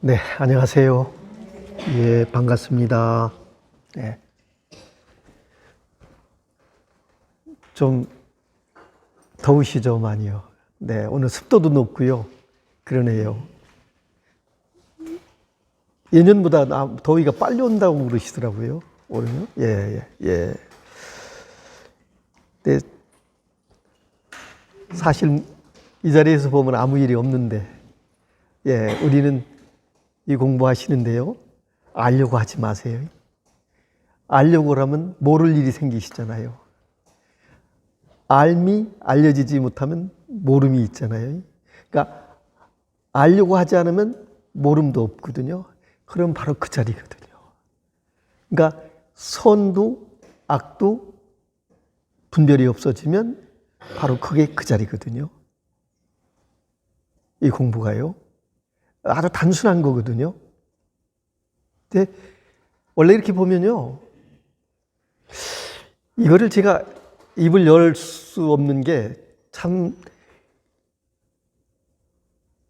네, 안녕하세요. 예, 반갑습니다. 네. 좀 더우시죠, 많이요. 네, 오늘 습도도 높고요. 그러네요. 예년보다 더위가 빨리 온다고 그러시더라고요. 올해요? 예, 예, 예. 근데 사실 이 자리에서 보면 아무 일이 없는데, 예, 우리는 이 공부하시는데요. 알려고 하지 마세요. 알려고 하면 모를 일이 생기시잖아요. 알미 알려지지 못하면 모름이 있잖아요. 그러니까 알려고 하지 않으면 모름도 없거든요. 그럼 바로 그 자리거든요. 그러니까 선도 악도 분별이 없어지면 바로 그게 그 자리거든요. 이 공부가요. 아주 단순한 거거든요. 근데 원래 이렇게 보면요. 이거를 제가 입을 열 수 없는 게 참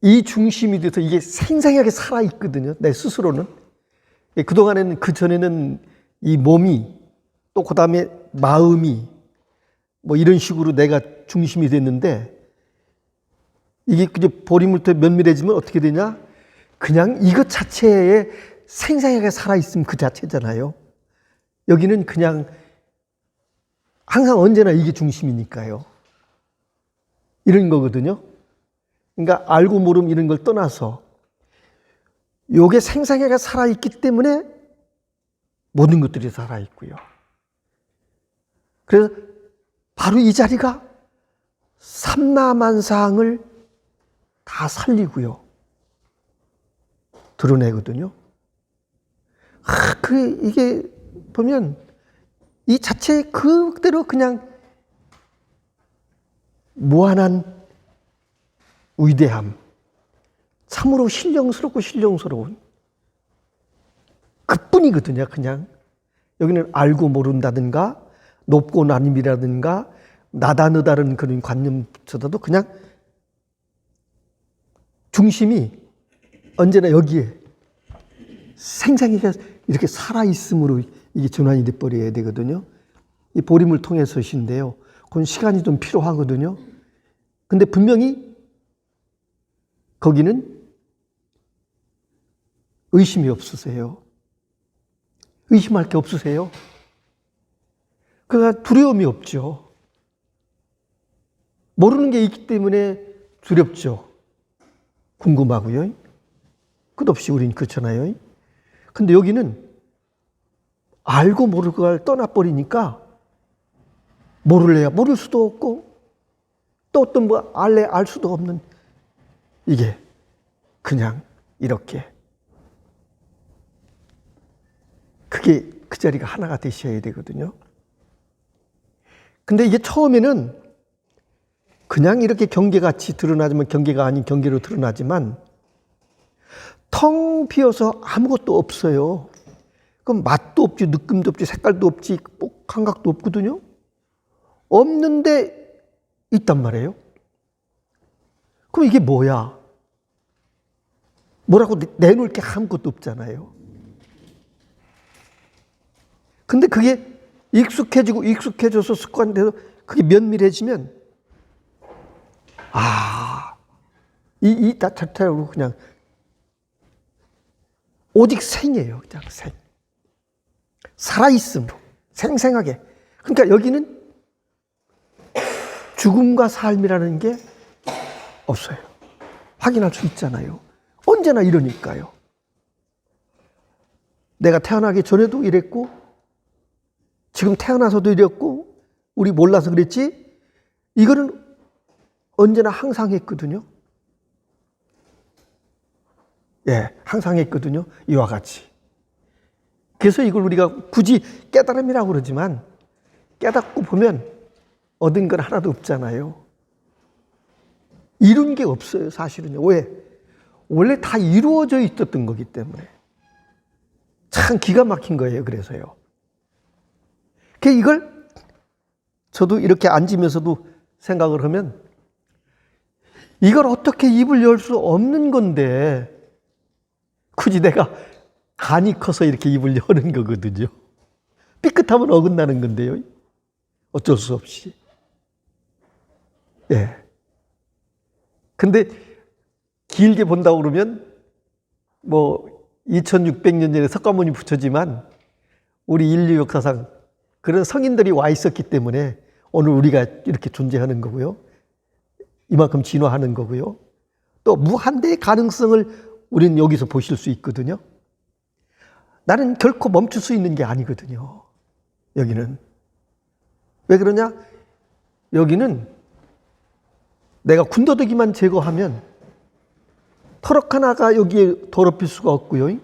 이 중심이 돼서 이게 생생하게 살아있거든요. 내 스스로는. 그동안에는 그전에는 이 몸이 또 그 다음에 마음이 뭐 이런 식으로 내가 중심이 됐는데 이게 그저 보리물터에 면밀해지면 어떻게 되냐? 그냥 이것 자체에 생생하게 살아있으면 그 자체잖아요. 여기는 그냥 항상 언제나 이게 중심이니까요. 이런 거거든요. 그러니까 알고 모름 이런 걸 떠나서 요게 생생하게 살아있기 때문에 모든 것들이 살아있고요. 그래서 바로 이 자리가 삼라만상을 다 살리고요. 드러내거든요. 이게 보면 이 자체 그대로 그냥 무한한 위대함, 참으로 신령스러운 그뿐이거든요. 그냥 여기는 알고 모른다든가 높고 낮음이라든가 나다 너다른 그런 관념보다도 그냥 중심이 언제나 여기에 생생하게 이렇게 살아있음으로 이게 전환이 돼버려야 되거든요. 이 보림을 통해서신데요. 그건 시간이 좀 필요하거든요. 근데 분명히 거기는 의심이 없으세요. 의심할 게 없으세요. 그러니까 두려움이 없죠. 모르는 게 있기 때문에 두렵죠. 궁금하고요. 끝없이 우린 그렇잖아요. 근데 여기는 알고 모를 걸 떠나버리니까 모를래야 모를 수도 없고 또 어떤 뭐 알래 알 수도 없는 이게 그냥 이렇게 그게 그 자리가 하나가 되셔야 되거든요. 근데 이게 처음에는 그냥 이렇게 경계같이 드러나지만 경계가 아닌 경계로 드러나지만 텅 비어서 아무것도 없어요. 그럼 맛도 없지, 느낌도 없지, 색깔도 없지, 감각도 없거든요. 없는데 있단 말이에요. 그럼 이게 뭐야? 뭐라고 내놓을 게 아무것도 없잖아요. 근데 그게 익숙해져서 습관돼서 그게 면밀해지면 이 자체로 그냥 오직 생이에요. 그냥 생. 살아있음으로 생생하게. 그러니까 여기는 죽음과 삶이라는 게 없어요. 확인할 수 있잖아요. 언제나 이러니까요. 내가 태어나기 전에도 이랬고 지금 태어나서도 이랬고 우리 몰라서 그랬지 이거는 언제나 항상 했거든요. 예, 항상 했거든요. 이와 같이. 그래서 이걸 우리가 굳이 깨달음이라고 그러지만 깨닫고 보면 얻은 건 하나도 없잖아요. 이룬 게 없어요, 사실은요. 왜? 원래 다 이루어져 있었던 거기 때문에. 참 기가 막힌 거예요, 그래서요. 이걸 저도 이렇게 앉으면서도 생각을 하면 이걸 어떻게 입을 열 수 없는 건데 굳이 내가 간이 커서 이렇게 입을 여는 거거든요. 삐끗하면 어긋나는 건데요. 어쩔 수 없이. 예. 근데 길게 본다고 그러면 뭐 2600년 전에 석가모니 부처지만 우리 인류 역사상 그런 성인들이 와 있었기 때문에 오늘 우리가 이렇게 존재하는 거고요. 이만큼 진화하는 거고요. 또 무한대의 가능성을 우리는 여기서 보실 수 있거든요. 나는 결코 멈출 수 있는 게 아니거든요. 여기는. 왜 그러냐? 여기는 내가 군더더기만 제거하면 터럭 하나가 여기에 더럽힐 수가 없고요.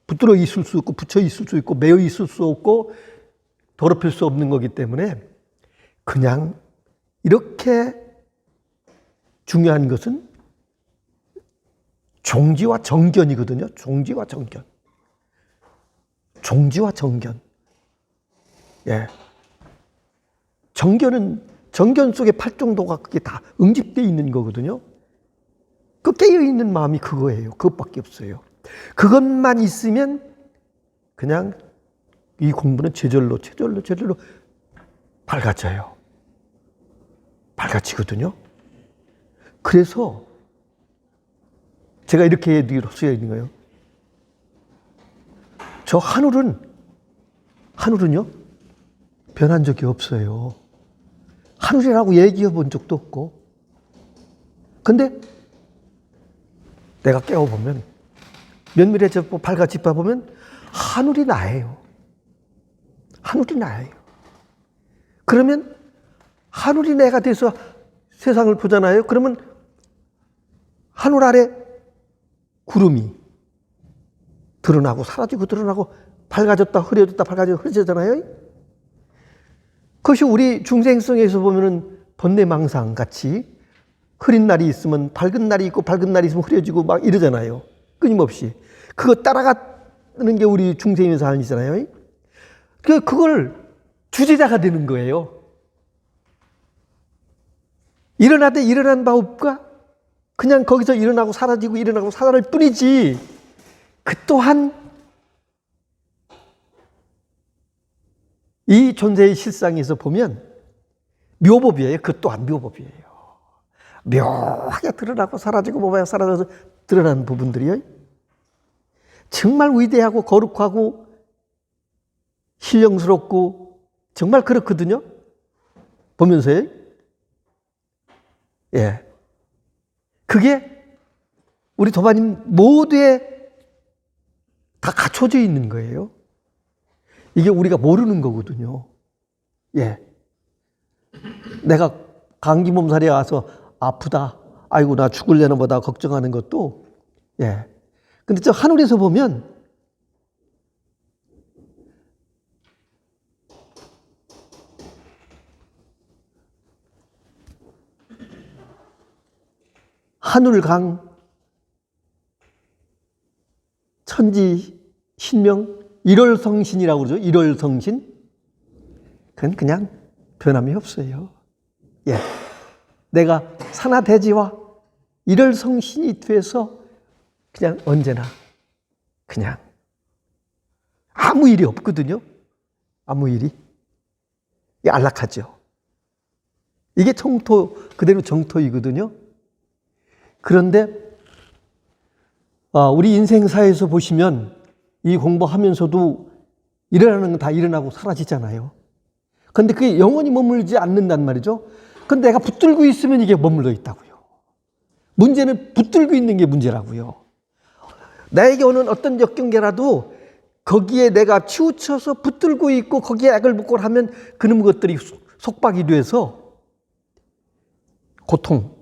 붙들어 있을 수 없고 붙여 있을 수 있고 매여 있을 수 없고 더럽힐 수 없는 거기 때문에 그냥 이렇게 중요한 것은 종지와 정견이거든요. 종지와 정견. 종지와 정견. 예. 정견 속에 팔정도가 그게 다 응집되어 있는 거거든요. 그 깨어있는 마음이 그거예요. 그것밖에 없어요. 그것만 있으면 그냥 이 공부는 제절로 밝아져요. 밝아지거든요. 그래서 제가 이렇게 쓰여 있는 거예요. 저 하늘은요, 변한 적이 없어요. 하늘이라고 얘기해 본 적도 없고. 근데 내가 깨워보면, 면밀해져 밝아지 봐보면 하늘이 나예요. 하늘이 나예요. 그러면 하늘이 내가 돼서 세상을 보잖아요. 그러면 하늘 아래 구름이 드러나고 사라지고 드러나고 밝아졌다 흐려졌다 밝아졌다 흐려졌잖아요. 그것이 우리 중생성에서 보면은 번뇌망상 같이 흐린 날이 있으면 밝은 날이 있고 밝은 날이 있으면 흐려지고 막 이러잖아요. 끊임없이. 그거 따라가는 게 우리 중생의 삶이잖아요. 그걸 주제자가 되는 거예요. 일어나되 일어난 바 없가? 그냥 거기서 일어나고 사라지고 일어나고 사라질 뿐이지. 그 또한 이 존재의 실상에서 보면 묘법이에요. 그 또한 묘법이에요. 묘하게 드러나고 사라지고 묘하게 사라져서 드러나는 부분들이요. 정말 위대하고 거룩하고 신령스럽고 정말 그렇거든요. 보면서요. 예. 그게 우리 도마님 모두에 다 갖춰져 있는 거예요. 이게 우리가 모르는 거거든요. 예. 내가 감기 몸살이 와서 아프다. 아이고, 나 죽을려나 보다 걱정하는 것도, 예. 근데 저 하늘에서 보면 하늘강, 천지, 신명, 일월성신이라고 그러죠. 일월성신. 그건 그냥 변함이 없어요. 예. 내가 산하대지와 일월성신이 돼서 그냥 언제나 그냥 아무 일이 없거든요. 아무 일이. 이게 안락하죠. 이게 정토, 그대로 정토이거든요. 그런데 우리 인생사에서 보시면 이 공부하면서도 일어나는 건 다 일어나고 사라지잖아요. 그런데 그게 영원히 머물지 않는단 말이죠. 근데 내가 붙들고 있으면 이게 머물러 있다고요. 문제는 붙들고 있는 게 문제라고요. 나에게 오는 어떤 역경계라도 거기에 내가 치우쳐서 붙들고 있고 거기에 악을 묻고 하면 그놈 것들이 속박이 돼서 고통,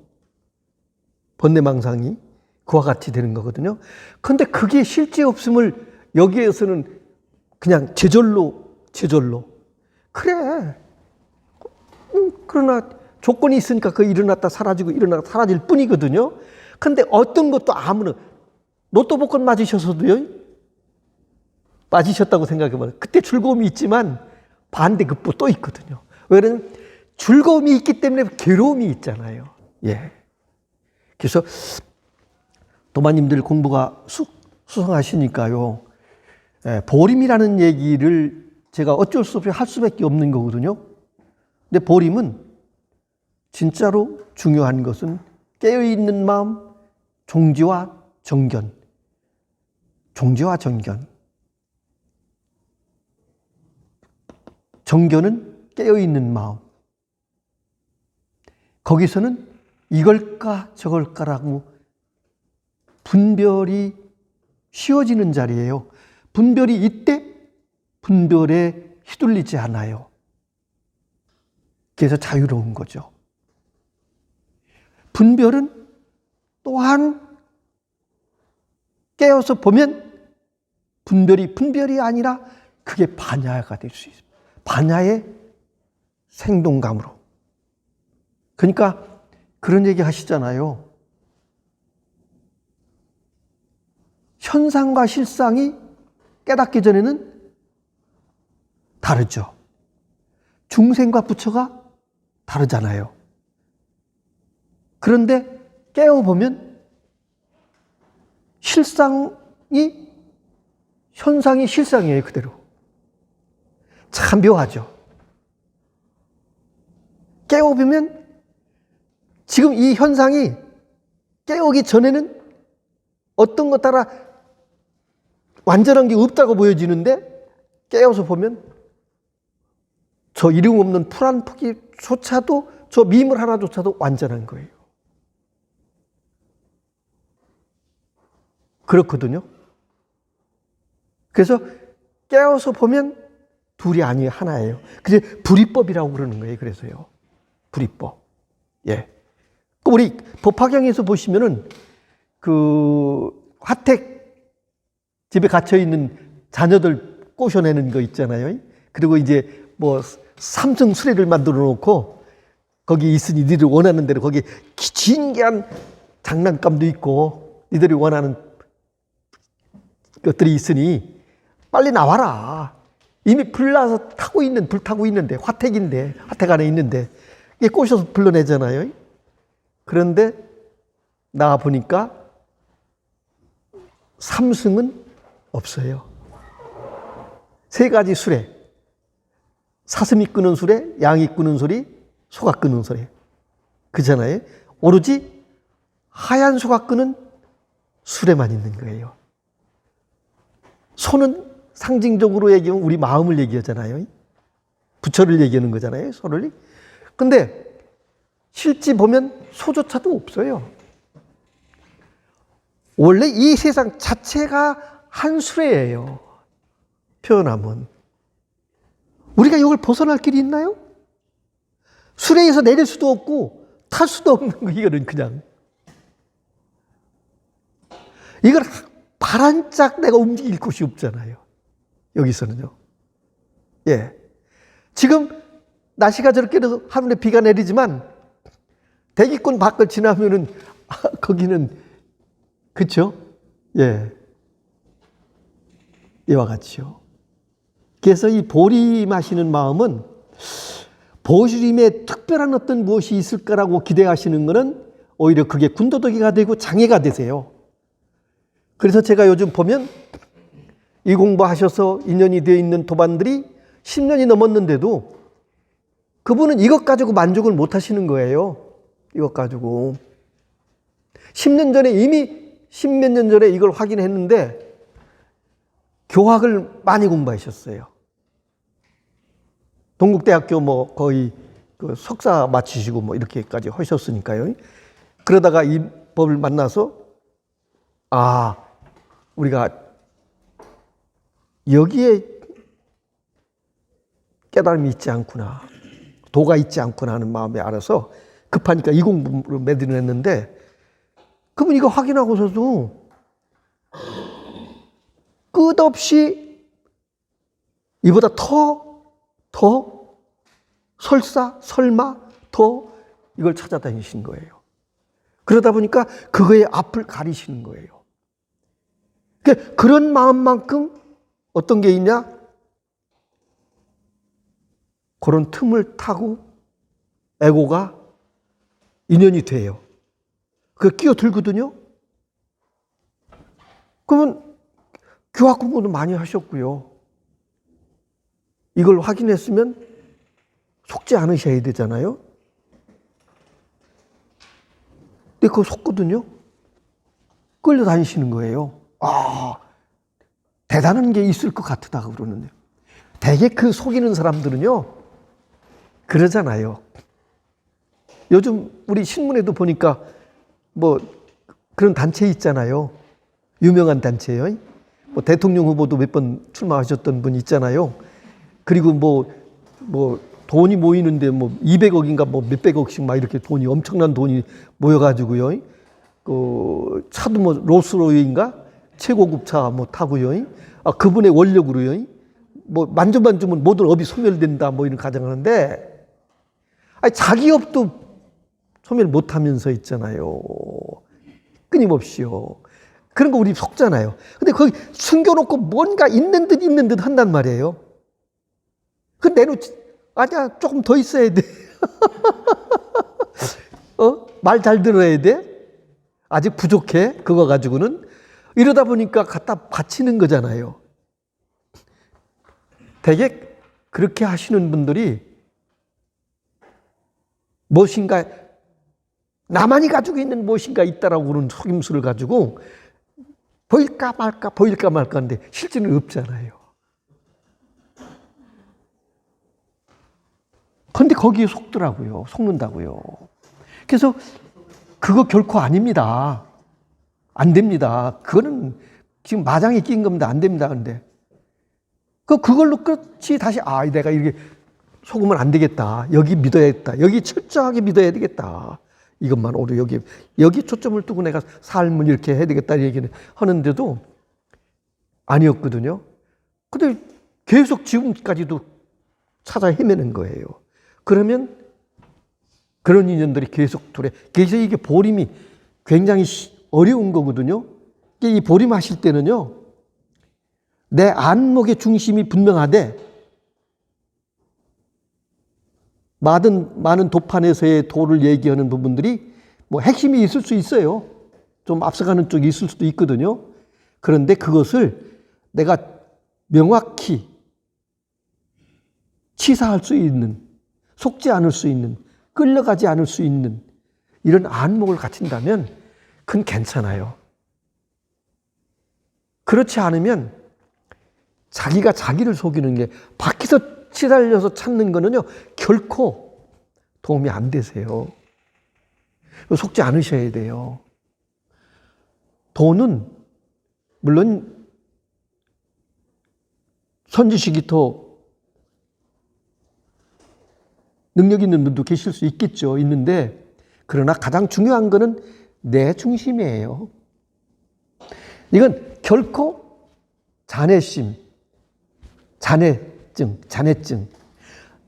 번뇌망상이 그와 같이 되는 거거든요. 그런데 그게 실제 없음을 여기에서는 그냥 제절로 그래. 그러나 조건이 있으니까 그 일어났다 사라지고 일어났다 사라질 뿐이거든요. 그런데 어떤 것도 아무나 로또 복권 맞으셔서도요, 맞으셨다고 생각해봐요. 그때 즐거움이 있지만 반대급부 또 있거든요. 왜 그러냐면 즐거움이 있기 때문에 괴로움이 있잖아요. 예. 그래서 도마님들 공부가 쑥 수상하시니까요. 보림이라는 얘기를 제가 어쩔 수 없이 할 수밖에 없는 거거든요. 근데 보림은 진짜로 중요한 것은 깨어있는 마음, 종지와 정견. 종지와 정견. 정견은 깨어있는 마음. 거기서는 이걸까 저걸까라고 분별이 쉬워지는 자리예요. 분별이 이때 분별에 휘둘리지 않아요. 그래서 자유로운 거죠. 분별은 또한 깨어서 보면 분별이 아니라 그게 반야가 될 수 있습니다. 반야의 생동감으로. 그러니까 그런 얘기 하시잖아요. 현상과 실상이 깨닫기 전에는 다르죠. 중생과 부처가 다르잖아요. 그런데 깨어보면 현상이 실상이에요, 그대로. 참 묘하죠. 깨어보면 지금 이 현상이 깨우기 전에는 어떤 것 따라 완전한 게 없다고 보여지는데 깨어서 보면 저 이름 없는 풀 한 포기조차도 저 미물 하나조차도 완전한 거예요. 그렇거든요. 그래서 깨어서 보면 둘이 아니에요, 하나예요. 그래서 불이법이라고 그러는 거예요. 그래서요. 불이법. 예. 우리 법화경에서 보시면은 그 화택 집에 갇혀 있는 자녀들 꼬셔내는 거 있잖아요. 그리고 이제 뭐 삼성 수레를 만들어 놓고 거기 있으니 니들 원하는 대로 거기 진귀한 장난감도 있고 니들이 원하는 것들이 있으니 빨리 나와라. 이미 불나서 불 타고 있는데 화택 안에 있는데 이게 꼬셔서 불러내잖아요. 그런데 나와 보니까 삼승은 없어요. 세 가지 수레. 사슴이 끄는 수레, 양이 끄는 소리, 소가 끄는 소리. 그잖아요. 오로지 하얀 소가 끄는 수레만 있는 거예요. 소는 상징적으로 얘기하면 우리 마음을 얘기하잖아요. 부처를 얘기하는 거잖아요. 소를. 근데 실제 보면 소조차도 없어요. 원래 이 세상 자체가 한 수레예요. 표현하면. 우리가 이걸 벗어날 길이 있나요? 수레에서 내릴 수도 없고 탈 수도 없는 거 이거는 그냥. 이걸 바란짝 내가 움직일 곳이 없잖아요. 여기서는요. 예. 지금 날씨가 저렇게 하늘에 비가 내리지만 대기권 밖을 지나면은 거기는 그렇죠? 예. 이와 같이요. 그래서 이 보림하시는 마음은 보림에 특별한 어떤 무엇이 있을까라고 기대하시는 것은 오히려 그게 군더더기가 되고 장애가 되세요. 그래서 제가 요즘 보면 이 공부하셔서 인연이 되어 있는 도반들이 10년이 넘었는데도 그분은 이것 가지고 만족을 못 하시는 거예요. 이것 가지고. 10년 전에 이미 10몇 년 전에 이걸 확인했는데 교학을 많이 공부하셨어요. 동국대학교 뭐 거의 그 석사 마치시고 뭐 이렇게까지 하셨으니까요. 그러다가 이 법을 만나서 우리가 여기에 깨달음이 있지 않구나. 도가 있지 않구나 하는 마음에 알아서 급하니까 이 공부를 매듭을 했는데 그분 이거 확인하고서도 끝없이 이보다 더 설마 더 이걸 찾아다니신 거예요. 그러다 보니까 그거의 앞을 가리시는 거예요. 그런 마음만큼 어떤 게 있냐? 그런 틈을 타고 에고가 인연이 돼요. 그거 끼어들거든요. 그러면 교학 공부도 많이 하셨고요. 이걸 확인했으면 속지 않으셔야 되잖아요. 근데 그거 속거든요. 끌려다니시는 거예요. 아, 대단한 게 있을 것 같다 그러는데요. 되게 그 속이는 사람들은요, 그러잖아요. 요즘 우리 신문에도 보니까 뭐 그런 단체 있잖아요. 유명한 단체요. 뭐 대통령 후보도 몇 번 출마하셨던 분 있잖아요. 그리고 뭐 돈이 모이는데 뭐 200억인가 뭐 몇백억씩 막 이렇게 돈이 엄청난 돈이 모여가지고요. 그 차도 뭐 롤스로이인가 최고급 차 뭐 타고요. 아, 그분의 원력으로요. 뭐 만주면 모든 업이 소멸된다 뭐 이런 가정하는데, 아니 자기 업도 소멸 못하면서 있잖아요. 끊임없이요. 그런 거 우리 속잖아요. 근데 거기 숨겨놓고 뭔가 있는 듯 한단 말이에요. 그 내놓지. 아니야, 조금 더 있어야 돼. 말 잘 들어야 돼. 아직 부족해. 그거 가지고는. 이러다 보니까 갖다 바치는 거잖아요. 되게 그렇게 하시는 분들이 무엇인가, 나만이 가지고 있는 무엇인가 있다라고 그런 속임수를 가지고 보일까 말까 하는데 실제는 없잖아요. 그런데 거기에 속더라고요. 속는다고요. 그래서 그거 결코 아닙니다. 안 됩니다. 그거는 지금 마장에 낀 겁니다. 안 됩니다. 근데 그걸로 끝이 다시 내가 이렇게 속으면 안 되겠다. 여기 믿어야겠다. 여기 철저하게 믿어야 되겠다. 이것만 오래 여기 초점을 두고 내가 삶을 이렇게 해야 되겠다 얘기는 하는데도 아니었거든요. 근데 계속 지금까지도 찾아 헤매는 거예요. 그러면 그런 인연들이 계속 그래서 이게 보림이 굉장히 어려운 거거든요. 이 보림하실 때는요, 내 안목의 중심이 분명하되 많은 도판에서의 도를 얘기하는 부분들이 뭐 핵심이 있을 수 있어요. 좀 앞서가는 쪽이 있을 수도 있거든요. 그런데 그것을 내가 명확히 치사할 수 있는, 속지 않을 수 있는, 끌려가지 않을 수 있는 이런 안목을 갖춘다면 그건 괜찮아요. 그렇지 않으면 자기가 자기를 속이는 게, 밖에서 치달려서 찾는 거는요, 결코 도움이 안 되세요. 속지 않으셔야 돼요. 돈은 물론 선지식이 더 능력 있는 분도 계실 수 있겠죠. 있는데, 그러나 가장 중요한 거는 내 중심이에요. 이건 결코 자뇌심, 자뇌증,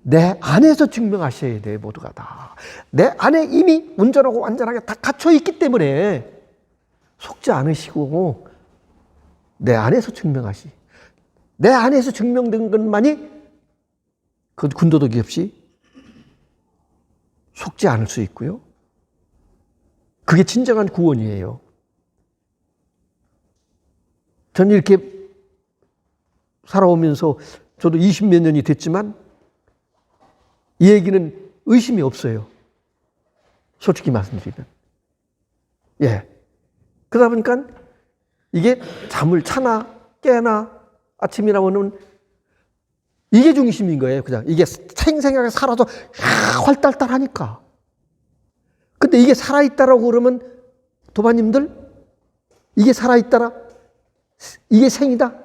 내 안에서 증명하셔야 돼요. 모두가 다. 내 안에 이미 온전하고 완전하게 다 갇혀 있기 때문에 속지 않으시고 내 안에서 증명하시. 내 안에서 증명된 것만이 그 군더더기 없이 속지 않을 수 있고요. 그게 진정한 구원이에요. 저는 이렇게 살아오면서 저도 20몇 년이 됐지만 이 얘기는 의심이 없어요. 솔직히 말씀드리면. 예. 그러다 보니까 이게 잠을 차나 깨나 아침이나 오는 이게 중심인 거예요. 그냥 이게 생생하게 살아서 활달달하니까. 근데 이게 살아있다라고 그러면 도반님들 이게 살아있다라 이게 생이다.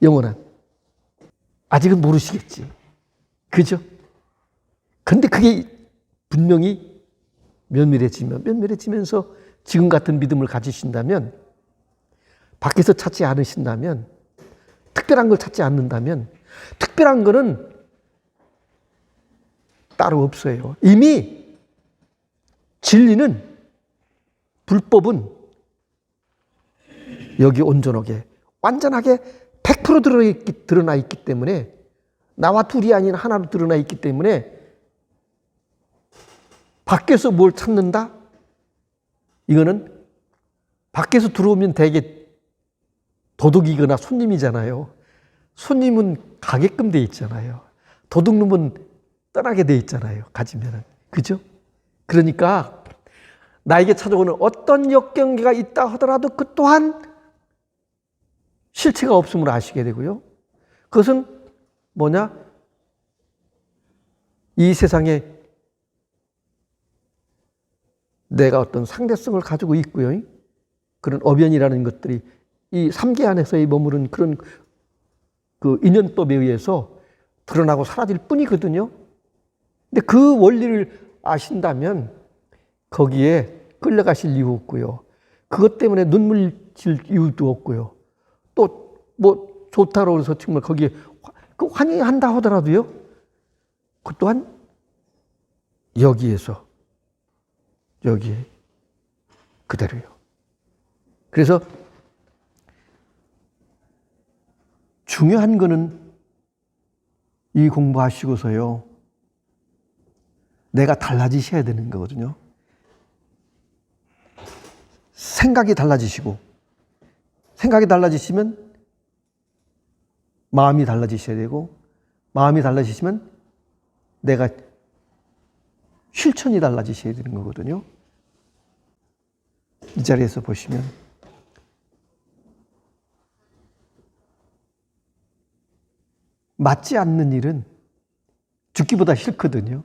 영원한. 아직은 모르시겠지. 그죠? 근데 그게 분명히 면밀해지면서 지금 같은 믿음을 가지신다면, 밖에서 찾지 않으신다면, 특별한 걸 찾지 않는다면, 특별한 거는 따로 없어요. 이미 진리는, 불법은 여기 온전하게 완전하게 100% 드러나 있기 때문에, 나와 둘이 아닌 하나로 드러나 있기 때문에 밖에서 뭘 찾는다? 이거는 밖에서 들어오면 되게 도둑이거나 손님이잖아요. 손님은 가게끔 돼 있잖아요. 도둑놈은 떠나게 돼 있잖아요. 가지면은. 그죠? 그러니까 나에게 찾아오는 어떤 역경계가 있다 하더라도 그 또한 실체가 없음을 아시게 되고요. 그것은 뭐냐? 이 세상에 내가 어떤 상대성을 가지고 있고요. 그런 어변이라는 것들이 이 삼계 안에서의 머무른 그런 그 인연법에 의해서 드러나고 사라질 뿐이거든요. 근데 그 원리를 아신다면 거기에 끌려가실 이유 없고요. 그것 때문에 눈물 질 이유도 없고요. 또 뭐 좋다고 해서 정말 거기에 그 환희한다 하더라도요. 그 또한 여기에서 여기에 그대로요. 그래서 중요한 거는 이 공부하시고서요. 내가 달라지셔야 되는 거거든요. 생각이 달라지시고 생각이 달라지시면 마음이 달라지셔야 되고 마음이 달라지시면 내가 실천이 달라지셔야 되는 거거든요. 이 자리에서 보시면 맞지 않는 일은 죽기보다 싫거든요.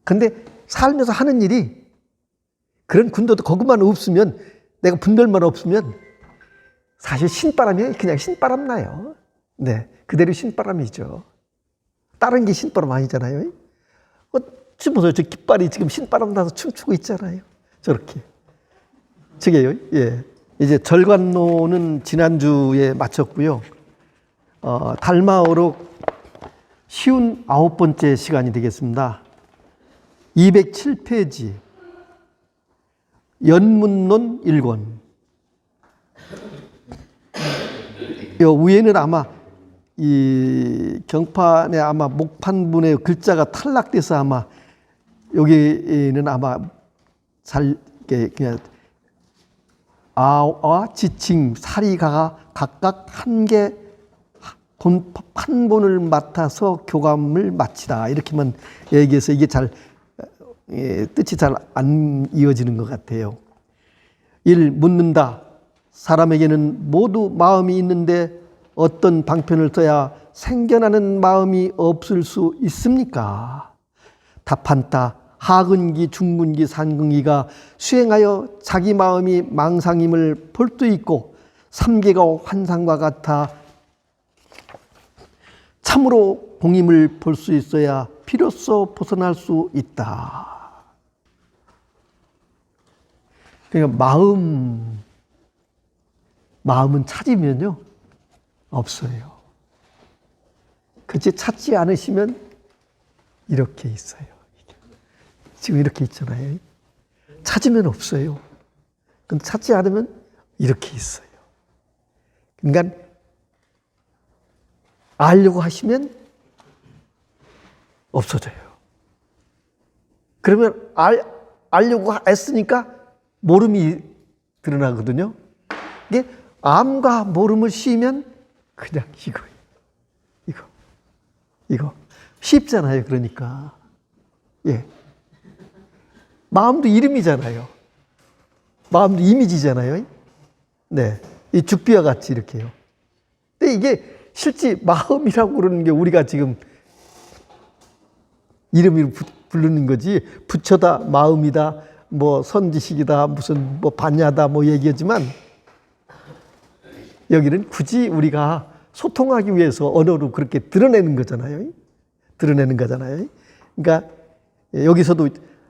근데 살면서 하는 일이 그런 군더도 그것만 없으면 내가 분별만 없으면 사실 신바람이 그냥 신바람 나요. 네, 그대로 신바람이죠. 다른 게 신바람 아니잖아요. 지금 보세요. 저 깃발이 지금 신바람 나서 춤추고 있잖아요. 저렇게. 저게요. 예. 이제 절관노는 지난주에 마쳤고요. 달마어록 쉬운 9번째 시간이 되겠습니다. 207페이지 연문론 1권. 요 위에는 아마 이 경판에 아마 목판분의 글자가 탈락돼서 아마 여기는 아마 잘 그냥 아와 지칭 사리가가 각각 한 개 판본을 맡아서 교감을 마치다 이렇게만 얘기해서 이게 잘 뜻이 잘 안 이어지는 것 같아요. 1. 묻는다. 사람에게는 모두 마음이 있는데 어떤 방편을 써야 생겨나는 마음이 없을 수 있습니까? 답한다. 하근기, 중근기, 상근기가 수행하여 자기 마음이 망상임을 볼 수 있고 삼계가 환상과 같아 참으로 공임을 볼 수 있어야 비로소 벗어날 수 있다. 그러니까 마음은 찾으면요 없어요. 그치 찾지 않으시면 이렇게 있어요. 지금 이렇게 있잖아요. 찾으면 없어요. 근데 찾지 않으면 이렇게 있어요. 그러니까 알려고 하시면 없어져요. 그러면 알려고 애쓰니까 모름이 드러나거든요. 이게 암과 모름을 씌우면 그냥 이거 쉽잖아요. 그러니까 예, 마음도 이름이잖아요. 마음도 이미지잖아요. 네, 이 죽비와 같이 이렇게요. 근데 이게 실제 마음이라고 그러는 게 우리가 지금 이름으로 부르는 거지 부처다, 마음이다, 뭐 선지식이다, 무슨 뭐 반야다 뭐 얘기하지만 여기는 굳이 우리가 소통하기 위해서 언어로 그렇게 드러내는 거잖아요. 드러내는 거잖아요. 그러니까 여기서도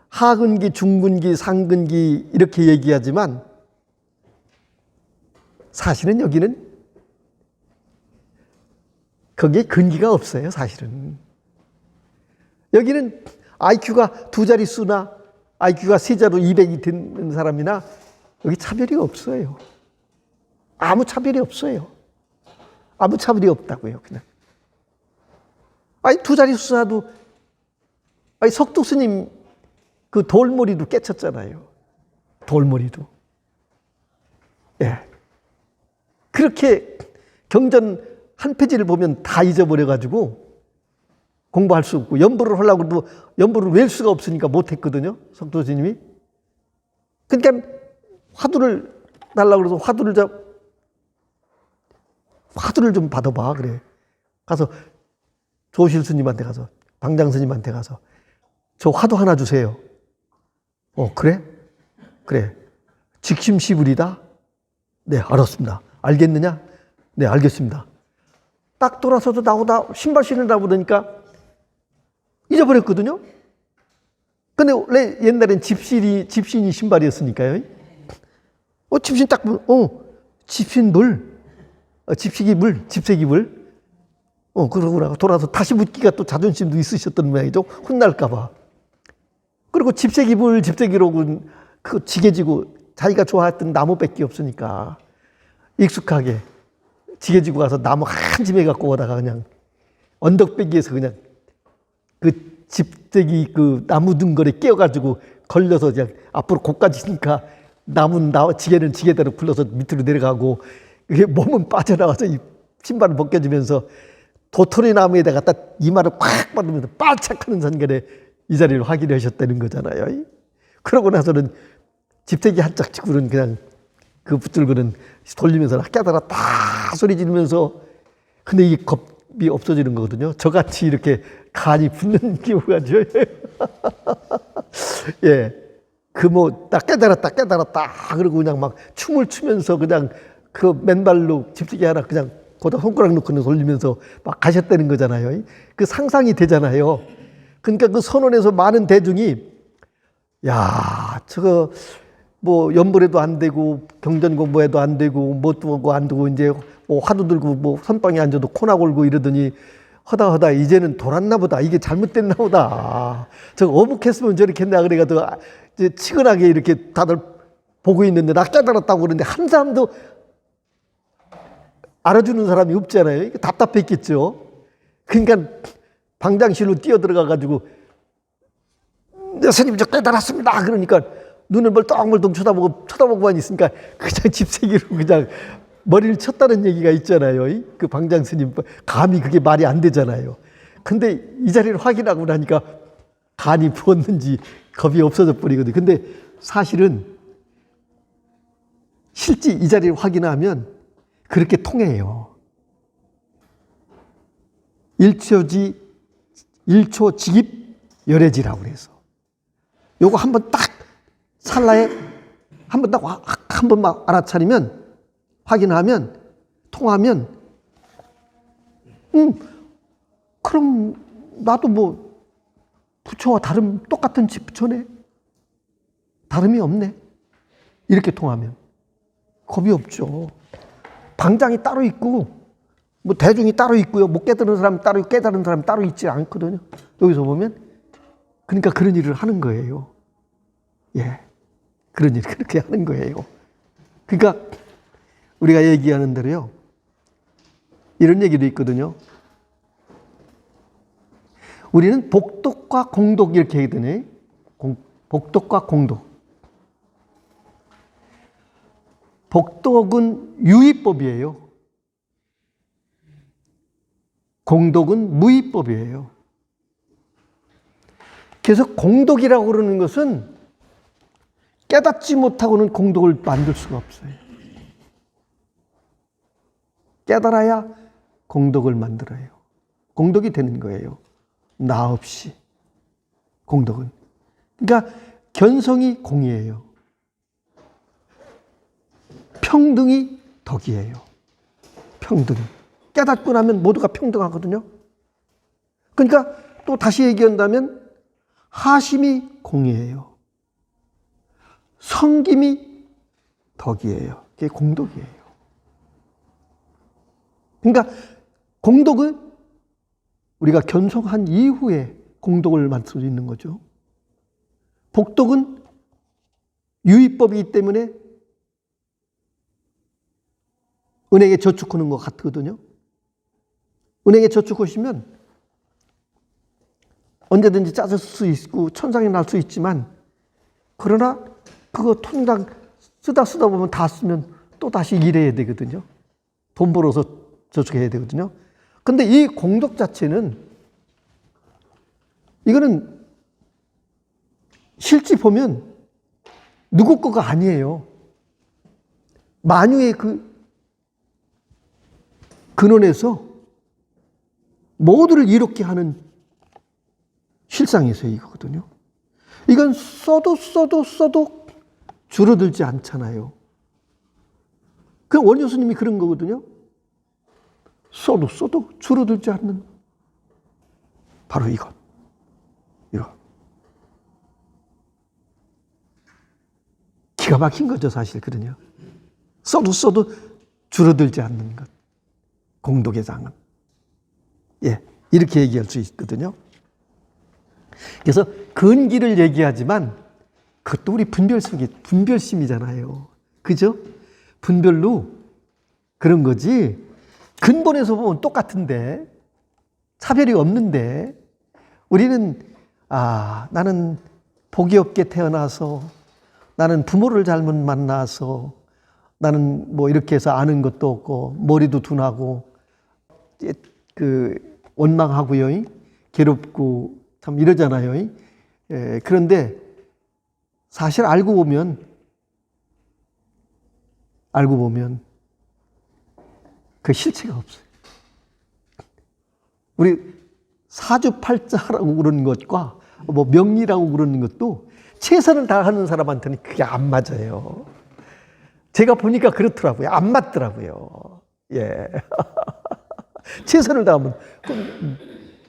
하근기, 중근기, 상근기 이렇게 얘기하지만 사실은 여기는 거기에 근기가 없어요. 사실은 여기는 IQ가 2자릿수나 IQ가 3자로 200이 되는 사람이나 여기 차별이 없어요. 아무 차별이 없어요. 아무 차별이 없다고요. 그냥. 아니 2자릿수라도 아니 석두 스님 그 돌머리도 깨쳤잖아요. 돌머리도. 예. 그렇게 경전 한 페이지를 보면 다 잊어버려가지고 공부할 수 없고, 연부를 하려고 해도 연부를 외울 수가 없으니까 못했거든요, 성도 스님이. 그러니까 화두를 달라고 그래서 화두를 좀 받아봐, 그래. 가서 조실 스님한테 가서, 방장 스님한테 가서, 저 화두 하나 주세요. 그래? 그래. 직심시불이다? 네, 알았습니다. 알겠느냐? 네, 알겠습니다. 딱 돌아서서 나오다 신발 신으라고 그러니까 잊어버렸거든요. 근데 원래 옛날엔 집신이 신발이었으니까요. 집신 딱, 집신물, 집시기물, 집세기물. 그러고 돌아서 다시 묻기가 또 자존심도 있으셨던 모양이죠. 혼날까봐. 그리고 집세기물, 집세기로군, 그 지게지고 자기가 좋아했던 나무밖에 없으니까 익숙하게 지게지고 가서 나무 한 짐에 갖고 오다가 그냥 언덕배기에서 그냥 그 집세기 그 나무 등걸에 끼어가지고 걸려서 그냥 앞으로 고까지니까 지게는 지게대로 굴러서 밑으로 내려가고, 이게 몸은 빠져나와서 이 신발을 벗겨지면서 도토리 나무에다 갖다 이마를 꽉 받으면서 빨짝하는 순간에 이 자리를 확인을 하셨다는 거잖아요. 그러고 나서는 집세기 한 짝치고는 그냥 그 붙들고는 돌리면서 깨달았다 소리 지르면서, 근데 이게 겁이 없어지는 거거든요. 저같이 이렇게 간이 붙는 기분가 죠. 예. 딱 깨달았다. 그러고 그냥 막 춤을 추면서 그냥 그 맨발로 집세기 하나 그냥 거기다 손가락 놓고 돌리면서 막 가셨다는 거잖아요. 그 상상이 되잖아요. 그러니까 그 선원에서 많은 대중이, 야, 저거 뭐 연불에도 안 되고 경전 공부에도 안 되고 뭣도 안 되고 이제 뭐 화두 들고 뭐 선방에 앉아도 코나 골고 이러더니 허다 이제는 돌았나 보다, 이게 잘못됐나 보다, 저거 어묵했으면 저렇게 했나 그래가지고 이제 치근하게 이렇게 다들 보고 있는데 나 깨달았다고 그러는데 한 사람도 알아주는 사람이 없잖아요. 답답했겠죠. 그러니까 방장실로 뛰어들어가가지고 스님 저 깨달았습니다 그러니까 눈을 멀뚱멀뚱 쳐다보고만 있으니까 그냥 집세기로 그냥 머리를 쳤다는 얘기가 있잖아요. 그 방장 스님 감히 그게 말이 안 되잖아요. 근데 이 자리를 확인하고 나니까 간이 부었는지 겁이 없어져 버리거든요. 근데 사실은 실제 이 자리를 확인하면 그렇게 통해요. 일초직입 열애지라고 그래서 요거 한번 딱 찰나에 한번 막 알아차리면, 확인하면, 통하면, 그럼 나도 뭐 부처와 똑같은 부처네, 다름이 없네, 이렇게 통하면 겁이 없죠. 방장이 따로 있고 뭐 대중이 따로 있고요, 못 깨달은 사람 따로 있고 깨달은 사람 따로 있지 않거든요. 여기서 보면 그러니까 그런 일을 하는 거예요. 예, 그런 일을 그렇게 하는 거예요. 그러니까 우리가 얘기하는 대로요, 이런 얘기도 있거든요. 우리는 복덕과 공덕 이렇게 해야 되네. 복덕과 공덕. 복덕은 유의법이에요. 공덕은 무의법이에요. 그래서 공덕이라고 그러는 것은 깨닫지 못하고는 공덕을 만들 수가 없어요. 깨달아야 공덕을 만들어요. 공덕이 되는 거예요. 나 없이. 공덕은. 그러니까 견성이 공이에요. 평등이 덕이에요. 평등. 깨닫고 나면 모두가 평등하거든요. 그러니까 또 다시 얘기한다면 하심이 공이에요. 성김이 덕이에요. 그게 공덕이에요. 그러니까 공덕은 우리가 견성한 이후에 공덕을 만들 수 있는 거죠. 복덕은 유의법이기 때문에 은행에 저축하는 것 같거든요. 은행에 저축하시면 언제든지 짜질 수 있고 천상이 날 수 있지만, 그러나 그거 통장 쓰다 보면 다 쓰면 또 다시 일해야 되거든요. 돈 벌어서 저축해야 되거든요. 근데 이 공덕 자체는 이거는 실제 보면 누구 거가 아니에요. 만유의 그 근원에서 모두를 이롭게 하는 실상에서 이거거든요. 이건 써도 줄어들지 않잖아요. 그 원효 스님이 그런 거거든요. 써도 줄어들지 않는 바로 이거. 기가 막힌 거죠, 사실. 그러냐. 써도 줄어들지 않는 것. 공덕의 장은. 예, 이렇게 얘기할 수 있거든요. 그래서 근기를 얘기하지만 그것도 우리 분별심이잖아요. 그죠? 분별로 그런 거지. 근본에서 보면 똑같은데, 차별이 없는데, 우리는, 나는 복이 없게 태어나서, 나는 부모를 잘못 만나서, 나는 뭐 이렇게 해서 아는 것도 없고, 머리도 둔하고, 원망하고요, 괴롭고, 참 이러잖아요. 그런데 사실 알고 보면 그 실체가 없어요. 우리 사주팔자라고 그러는 것과 뭐 명리라고 그러는 것도 최선을 다하는 사람한테는 그게 안 맞아요. 제가 보니까 그렇더라고요. 안 맞더라고요. 예. 최선을 다하면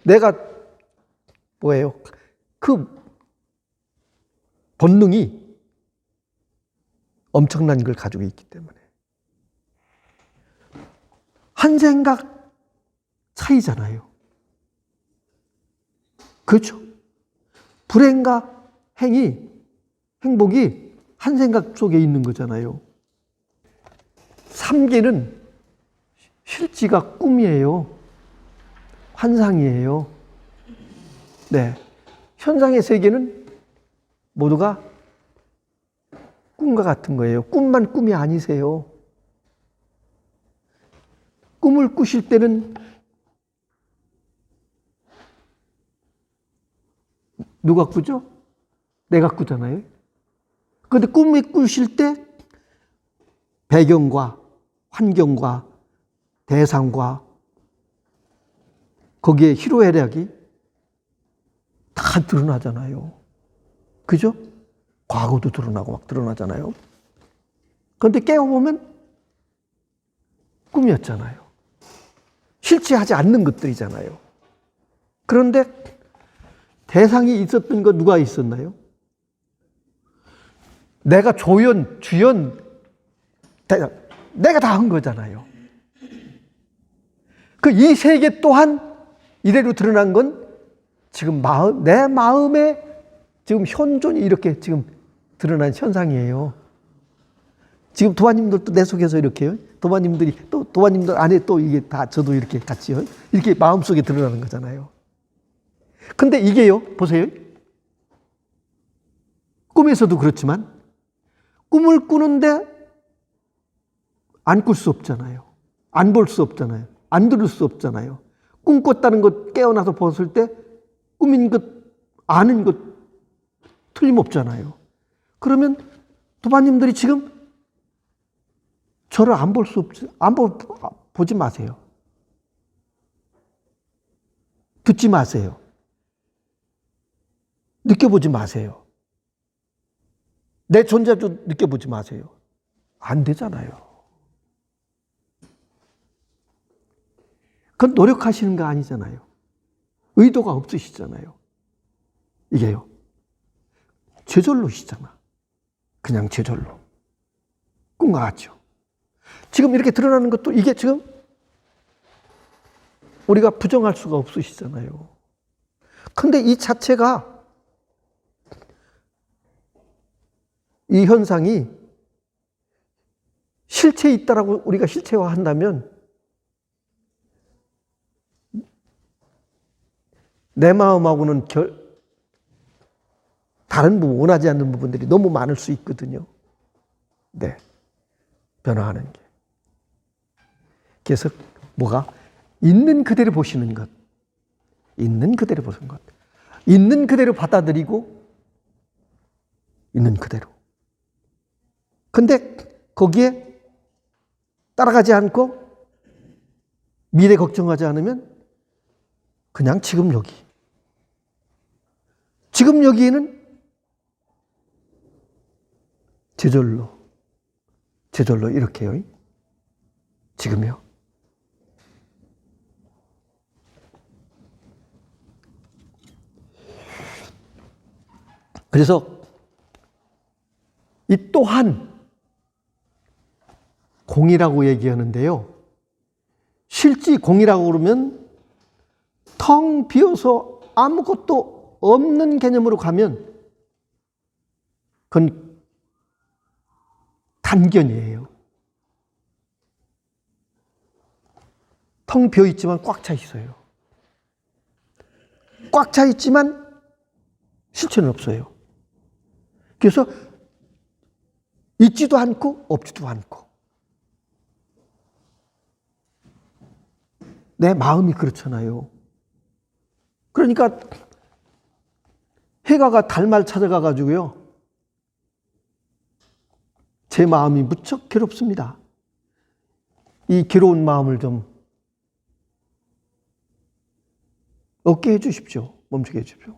내가 뭐예요? 그 본능이 엄청난 걸 가지고 있기 때문에 한 생각 차이잖아요. 그렇죠? 불행과 행복이 한 생각 속에 있는 거잖아요. 삼계는 실지가 꿈이에요. 환상이에요. 네. 현상의 세계는 모두가 꿈과 같은 거예요. 꿈만 꿈이 아니세요. 꿈을 꾸실 때는 누가 꾸죠? 내가 꾸잖아요. 그런데 꿈을 꾸실 때 배경과 환경과 대상과 거기에 희로애락이 다 드러나잖아요. 그죠? 과거도 드러나고 막 드러나잖아요. 그런데 깨어보면 꿈이었잖아요. 실체하지 않는 것들이잖아요. 그런데 대상이 있었던 거 누가 있었나요? 내가 주연, 내가 다 한 거잖아요. 이 세계 또한 이래로 드러난 건 지금 내 마음에 지금 현존이 이렇게 지금 드러난 현상이에요. 지금 도마님들도 내 속에서 이렇게요. 도마님들 안에 또 이게 다 저도 이렇게 같이요. 이렇게 마음속에 드러나는 거잖아요. 근데 이게요, 보세요. 꿈에서도 그렇지만 꿈을 꾸는데 안 꿀 수 없잖아요. 안 볼 수 없잖아요. 안 들을 수 없잖아요. 꿈 꿨다는 것 깨어나서 봤을 때 꿈인 것, 아는 것 틀림없잖아요. 그러면 도마님들이 지금 저를 안 볼 수 없지, 보지 마세요. 듣지 마세요. 느껴보지 마세요. 내 존재도 느껴보지 마세요. 안 되잖아요. 그건 노력하시는 거 아니잖아요. 의도가 없으시잖아요. 이게요. 저절로시잖아. 그냥 저절로. 꿈과 같죠. 지금 이렇게 드러나는 것도 이게 지금 우리가 부정할 수가 없으시잖아요. 근데 이 자체가 이 현상이 실체에 있다라고 우리가 실체화한다면 내 마음하고는 다른 부분, 원하지 않는 부분들이 너무 많을 수 있거든요. 네. 변화하는 게. 그래서 뭐가? 있는 그대로 보시는 것. 있는 그대로 보는 것. 있는 그대로 받아들이고 있는 그대로. 근데 거기에 따라가지 않고 미래 걱정하지 않으면 그냥 지금 여기. 지금 여기에는 제절로 이렇게요. 지금요. 그래서 이 또한 공이라고 얘기하는데요. 실제 공이라고 그러면 텅 비어서 아무것도 없는 개념으로 가면 그건 단견이에요. 텅 비어 있지만 꽉 차 있어요. 꽉 차 있지만 실체는 없어요. 그래서 있지도 않고 없지도 않고. 내 마음이 그렇잖아요. 그러니까 해가가 달말 찾아가 가지고요. 제 마음이 무척 괴롭습니다. 이 괴로운 마음을 좀 없게 해 주십시오. 멈추게 해 주십시오.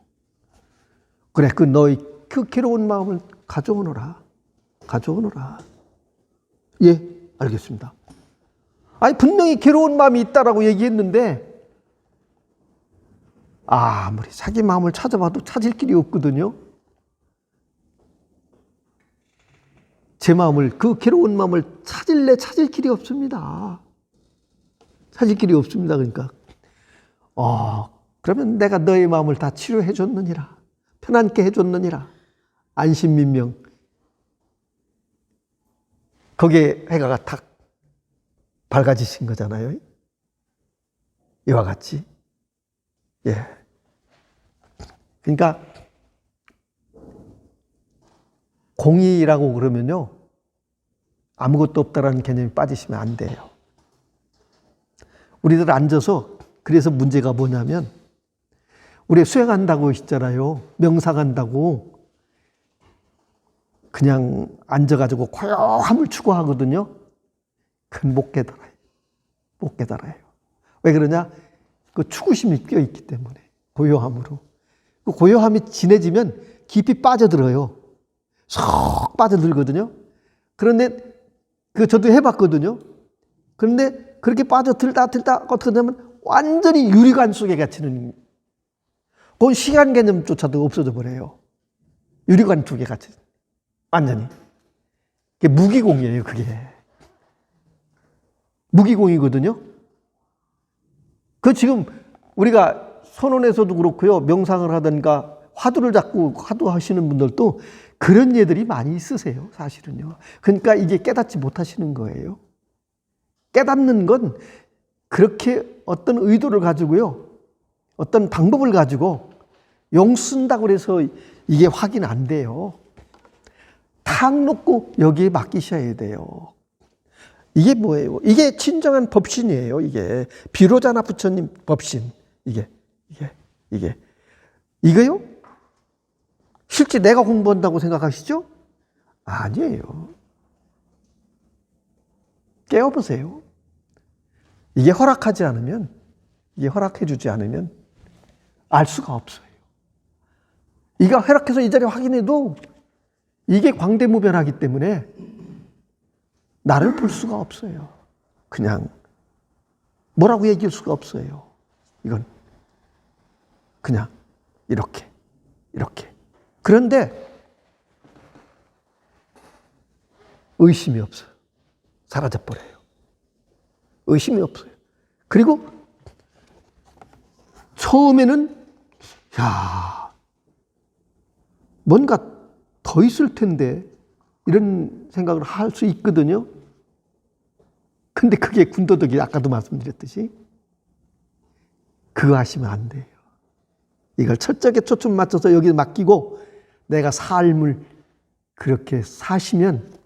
그래, 너희 그 괴로운 마음을 가져오너라. 예, 알겠습니다. 아니, 분명히 괴로운 마음이 있다라고 얘기했는데, 아무리 자기 마음을 찾아봐도 찾을 길이 없거든요. 제 마음을, 그 괴로운 마음을 찾을 길이 없습니다. 찾을 길이 없습니다. 그러니까, 그러면 내가 너의 마음을 다 치료해 줬느니라. 편안케 해 줬느니라. 안심민명. 거기에 해가가 탁 밝아지신 거잖아요. 이와 같이. 예. 그러니까 공의라고 그러면요. 아무것도 없다라는 개념이 빠지시면 안 돼요. 우리들 앉아서 그래서 문제가 뭐냐면 우리 수행한다고 했잖아요. 명상한다고. 그냥 앉아가지고 고요함을 추구하거든요. 그건 못 깨달아요. 못 깨달아요. 왜 그러냐? 그 추구심이 껴있기 때문에. 고요함으로. 그 고요함이 진해지면 깊이 빠져들어요. 쏙 빠져들거든요. 그런데 저도 해봤거든요. 그런데 그렇게 빠져들다 어떻게 되면 완전히 유리관 속에 갇히는, 그건 시간 개념조차도 없어져 버려요. 유리관 속에 갇혀. 완전히. 그게 무기공이에요, 그게. 무기공이거든요. 지금 우리가 선원에서도 그렇고요. 명상을 하든가 화두를 잡고 화두하시는 분들도 그런 예들이 많이 있으세요, 사실은요. 그러니까 이게 깨닫지 못하시는 거예요. 깨닫는 건 그렇게 어떤 의도를 가지고요. 어떤 방법을 가지고 용 쓴다고 해서 이게 확인 안 돼요. 탁 놓고 여기에 맡기셔야 돼요. 이게 뭐예요? 이게 진정한 법신이에요. 이게 비로자나 부처님 법신. 이거요? 실제 내가 공부한다고 생각하시죠? 아니에요. 깨워보세요. 이게 허락하지 않으면, 이게 허락해주지 않으면 알 수가 없어요. 이가 허락해서 이 자리에 확인해도 이게 광대무변하기 때문에 나를 볼 수가 없어요. 그냥 뭐라고 얘기할 수가 없어요. 이건 그냥 이렇게. 그런데 의심이 없어요. 사라져버려요. 의심이 없어요. 그리고 처음에는 뭔가 더 있을 텐데 이런 생각을 할 수 있거든요. 근데 그게 군더더기, 아까도 말씀드렸듯이 그거 하시면 안 돼요. 이걸 철저하게 초점 맞춰서 여기 맡기고 내가 삶을 그렇게 사시면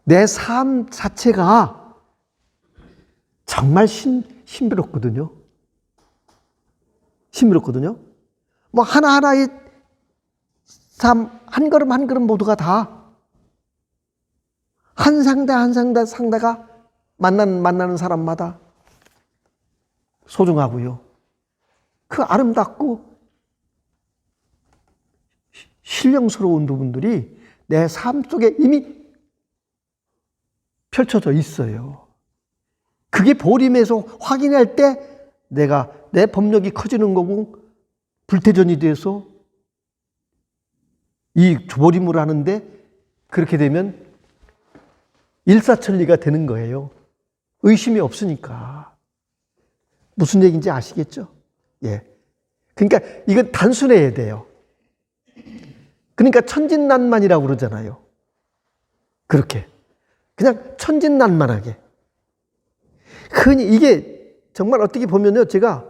내 삶 자체가 정말 신비롭거든요. 신비롭거든요. 뭐 하나하나의 삶, 한 걸음 한 걸음 모두가 다 한 상대 한 상대가 만나는 사람마다 소중하고요. 그 아름답고 신령스러운 부분들이 내 삶 속에 이미 펼쳐져 있어요. 그게 보림에서 확인할 때 내가 내 법력이 커지는 거고 불태전이 돼서 이 보림을 하는데 그렇게 되면 일사천리가 되는 거예요. 의심이 없으니까. 무슨 얘기인지 아시겠죠? 예. 그러니까 이건 단순해야 돼요. 그러니까 천진난만이라고 그러잖아요. 그렇게. 그냥 천진난만하게. 흔히 이게 정말 어떻게 보면요. 제가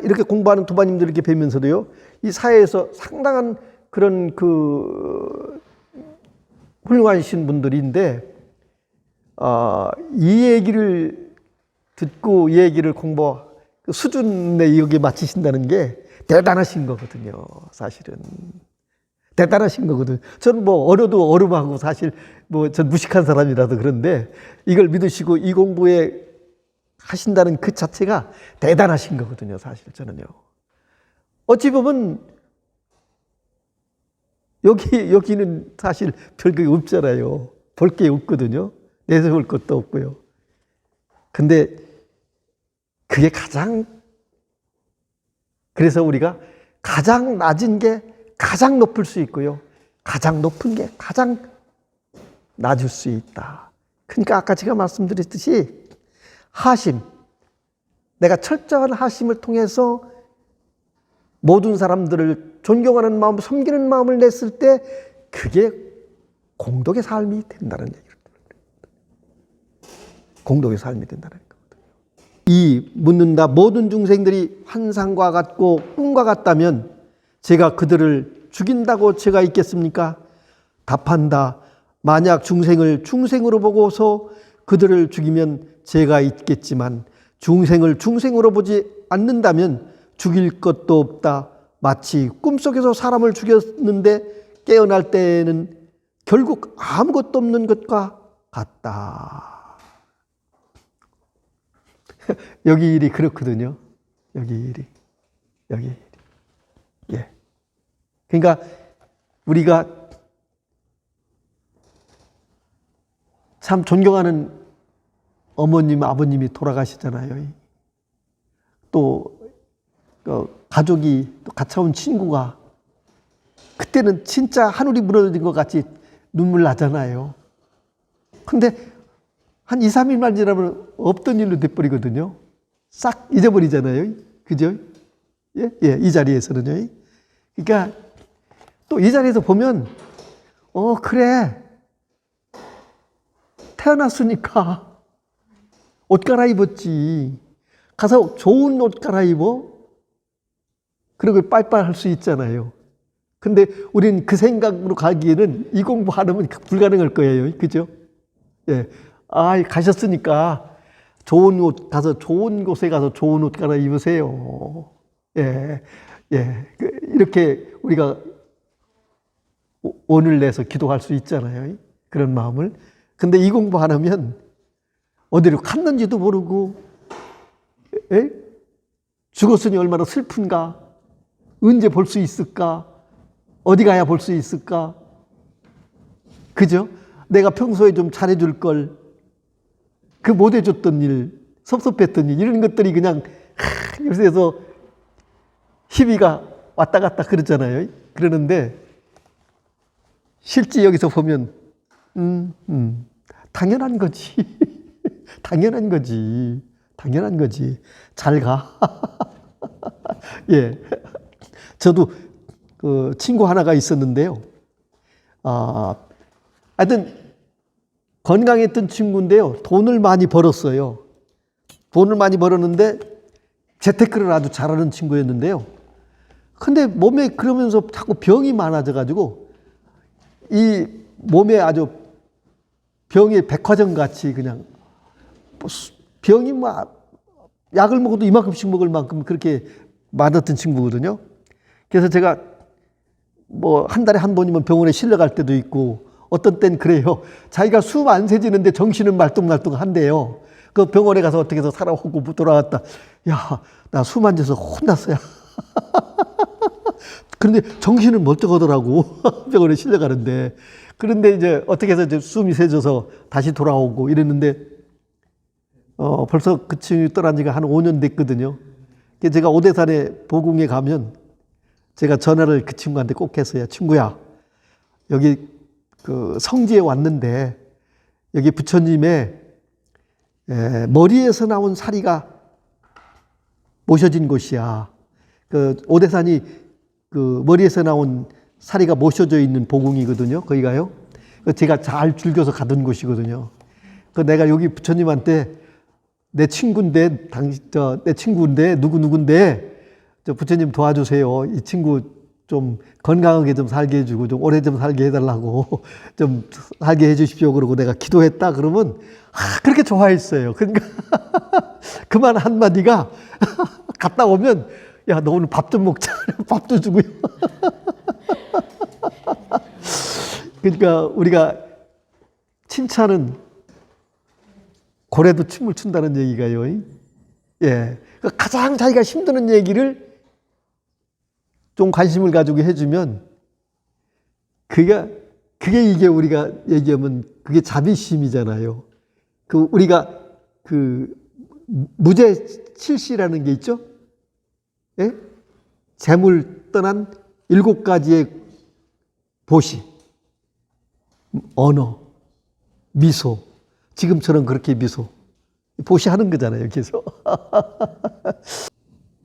이렇게 공부하는 도반님들 이렇게 뵈면서도요. 이 사회에서 상당한 그런 훌륭하신 분들인데, 이 얘기를 듣고 이 얘기를 수준에 여기 맞추신다는 게 대단하신 거거든요. 사실은. 대단하신 거거든요. 저는 뭐 어려도 어름하고 사실 전 무식한 사람이라도 그런데 이걸 믿으시고 이 공부에 하신다는 그 자체가 대단하신 거거든요. 사실 저는요. 어찌 보면 여기는 사실 별게 없잖아요. 볼 게 없거든요. 내세울 것도 없고요. 근데 그게 그래서 우리가 가장 낮은 게 가장 높을 수 있고요. 가장 높은 게 가장 낮을 수 있다. 그러니까 아까 제가 말씀드렸듯이 하심, 내가 철저한 하심을 통해서 모든 사람들을 존경하는 마음, 섬기는 마음을 냈을 때 그게 공덕의 삶이 된다는 얘기를. 공덕의 삶이 된다는 거거든요. 이 묻는다. 모든 중생들이 환상과 같고 꿈과 같다면 제가 그들을 죽인다고 제가 있겠습니까? 답한다. 만약 중생을 중생으로 보고서 그들을 죽이면 제가 있겠지만 중생을 중생으로 보지 않는다면 죽일 것도 없다. 마치 꿈속에서 사람을 죽였는데 깨어날 때에는 결국 아무것도 없는 것과 같다. 여기 일이 그렇거든요. 여기 일이. 예. 그러니까 우리가 참 존경하는 어머님, 아버님이 돌아가시잖아요. 또 가족이 또 같이 온 친구가 그때는 진짜 하늘이 무너진 것 같이 눈물 나잖아요. 근데 한 2, 3일만 지나면 없던 일로 돼버리거든요. 싹 잊어버리잖아요. 그죠? 예, 이 자리에서는요. 그러니까 또 이 자리에서 보면 그래. 태어났으니까 옷 갈아입었지. 가서 좋은 옷 갈아입어. 그리고 빠이빠이 할 수 있잖아요. 근데 우리는 그 생각으로 가기에는 이 공부하려면 불가능할 거예요. 그죠? 예. 가셨으니까 좋은 곳에 가서 좋은 옷 갈아입으세요. 예. 이렇게 우리가 원을 내서 기도할 수 있잖아요. 그런 마음을. 근데 이 공부 안 하면 어디로 갔는지도 모르고, 죽었으니 얼마나 슬픈가? 언제 볼 수 있을까? 어디 가야 볼 수 있을까? 그죠? 내가 평소에 좀 잘해줄 걸, 그 못해줬던 일, 섭섭했던 일, 이런 것들이 그냥, 요새서 희비가 왔다 갔다 그러잖아요. 그러는데, 실제 여기서 보면, 당연한 거지. 당연한 거지. 잘 가. 예. 저도 그 친구 하나가 있었는데요. 하여튼 건강했던 친구인데요. 돈을 많이 벌었어요. 돈을 많이 벌었는데 재테크를 아주 잘하는 친구였는데요. 근데 몸에 그러면서 자꾸 병이 많아져가지고 이 몸에 아주 병의 백화점 같이 그냥 병이 약을 먹어도 이만큼씩 먹을 만큼 그렇게 맞았던 친구거든요. 그래서 제가 한 달에 한 번이면 병원에 실려갈 때도 있고, 어떤 땐 그래요. 자기가 숨 안 새지는데 정신은 말똥말똥한데요. 그 병원에 가서 어떻게 해서 살아오고 돌아왔다. 야, 나 숨 안 새서 혼났어요. 그런데 정신은 멀쩡하더라고. 병원에 실려가는데. 그런데 이제 어떻게 해서 이제 숨이 새져서 다시 돌아오고 이랬는데, 벌써 그 친구 떠난 지가 한 5년 됐거든요. 제가 오대산에 보궁에 가면 제가 전화를 그 친구한테 꼭 했어요. 친구야, 여기 그 성지에 왔는데 여기 부처님의 머리에서 나온 사리가 모셔진 곳이야. 그 오대산이 그 머리에서 나온 사리가 모셔져 있는 보궁이거든요. 거기가요. 제가 잘 즐겨서 가던 곳이거든요. 그 내가 여기 부처님한테 내 친구인데 내 친구인데 누구인데 저 부처님 도와주세요. 이 친구 좀 건강하게 좀 살게 해주고 좀 오래 좀 살게 해달라고 좀 살게 해주십시오. 그러고 내가 기도했다 그러면 그렇게 좋아했어요. 그러니까 그 말 한마디가 갔다 오면 야, 너 오늘 밥 좀 먹자. 밥도 주고요. 그러니까 우리가 칭찬은 고래도 춤을 춘다는 얘기가요. 예. 가장 자기가 힘드는 얘기를 좀 관심을 가지고 해주면 그게 이게 우리가 얘기하면 그게 자비심이잖아요. 우리가 무죄칠시라는 게 있죠. 예? 재물 떠난 7가지의 보시, 언어, 미소, 지금처럼 그렇게 미소, 보시하는 거잖아요. 계속.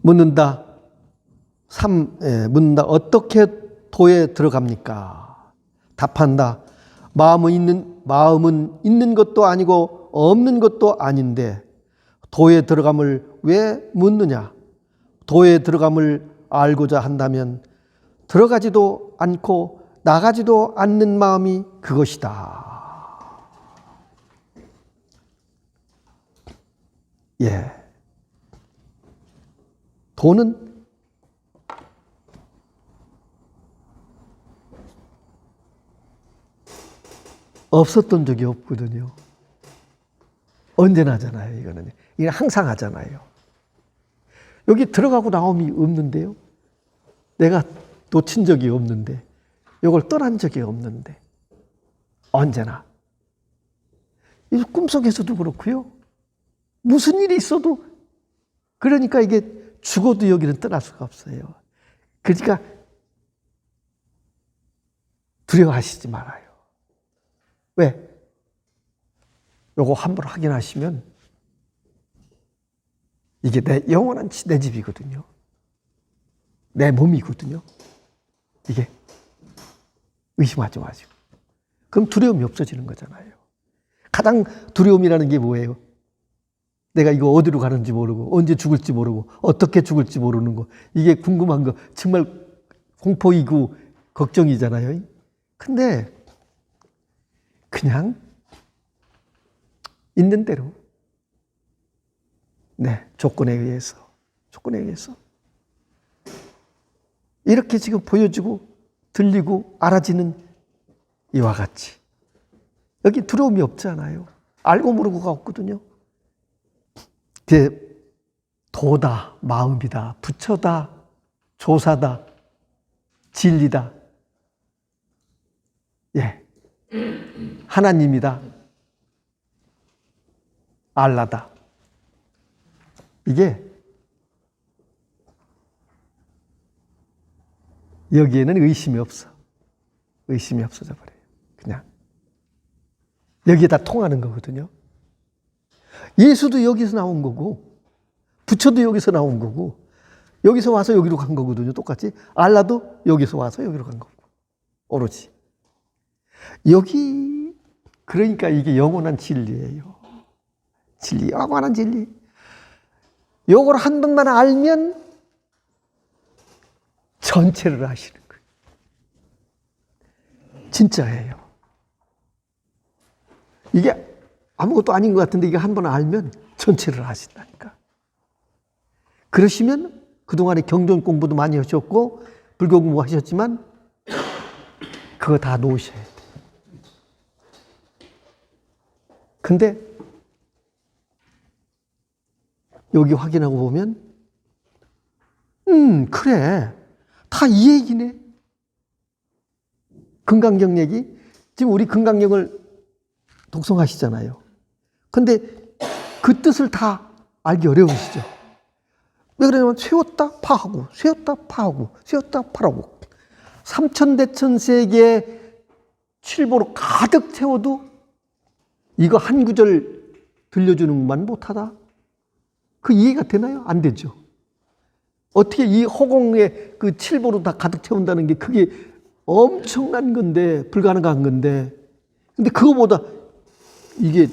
묻는다. 어떻게 도에 들어갑니까? 답한다. 마음은 있는 것도 아니고 없는 것도 아닌데 도에 들어감을 왜 묻느냐? 도에 들어감을 알고자 한다면 들어가지도 않고 나가지도 않는 마음이 그것이다. 예. 도는 없었던 적이 없거든요. 언제나 하잖아요. 이거는 항상 하잖아요. 여기 들어가고 나옴이 없는데요. 내가 놓친 적이 없는데, 이걸 떠난 적이 없는데, 언제나. 이 꿈속에서도 그렇고요. 무슨 일이 있어도, 그러니까 이게 죽어도 여기는 떠날 수가 없어요. 그러니까 두려워하시지 말아요. 왜? 요거 한번 확인하시면 이게 내 영원한 내 집이거든요. 내 몸이거든요. 이게 의심하지 마시고. 그럼 두려움이 없어지는 거잖아요. 가장 두려움이라는 게 뭐예요? 내가 이거 어디로 가는지 모르고 언제 죽을지 모르고 어떻게 죽을지 모르는 거. 이게 궁금한 거. 정말 공포이고 걱정이잖아요. 근데 그냥 있는 대로 조건에 의해서 이렇게 지금 보여지고 들리고 알아지는 이와 같이 여기 두려움이 없잖아요. 알고 모르고가 없거든요. 도다, 마음이다, 부처다, 조사다, 진리다, 하나님이다, 알라다. 이게 여기에는 의심이 없어. 의심이 없어져 버려요. 그냥 여기에 다 통하는 거거든요. 예수도 여기서 나온 거고 부처도 여기서 나온 거고 여기서 와서 여기로 간 거거든요. 똑같이 알라도 여기서 와서 여기로 간 거고 오로지 여기 그러니까 이게 영원한 진리예요. 진리, 영원한 진리. 요걸 한 번만 알면 전체를 아시는 거예요. 진짜예요. 이게 아무것도 아닌 것 같은데 이게 한 번 알면 전체를 하신다니까. 그러시면 그동안에 경전 공부도 많이 하셨고 불교 공부 하셨지만 그거 다 놓으셔야 돼. 근데 여기 확인하고 보면 그래. 다 이 얘기네. 금강경 얘기. 지금 우리 금강경을 독송하시잖아요. 근데 그 뜻을 다 알기 어려우시죠? 왜 그러냐면 세웠다 파하고 세웠다 파하고 세웠다 파하고 삼천대천세계 칠보로 가득 채워도 이거 한 구절 들려주는 것만 못하다? 그 이해가 되나요? 안 되죠. 어떻게 이 허공에 그 칠보로 다 가득 채운다는 게 그게 엄청난 건데, 불가능한 건데. 근데 그거보다 이게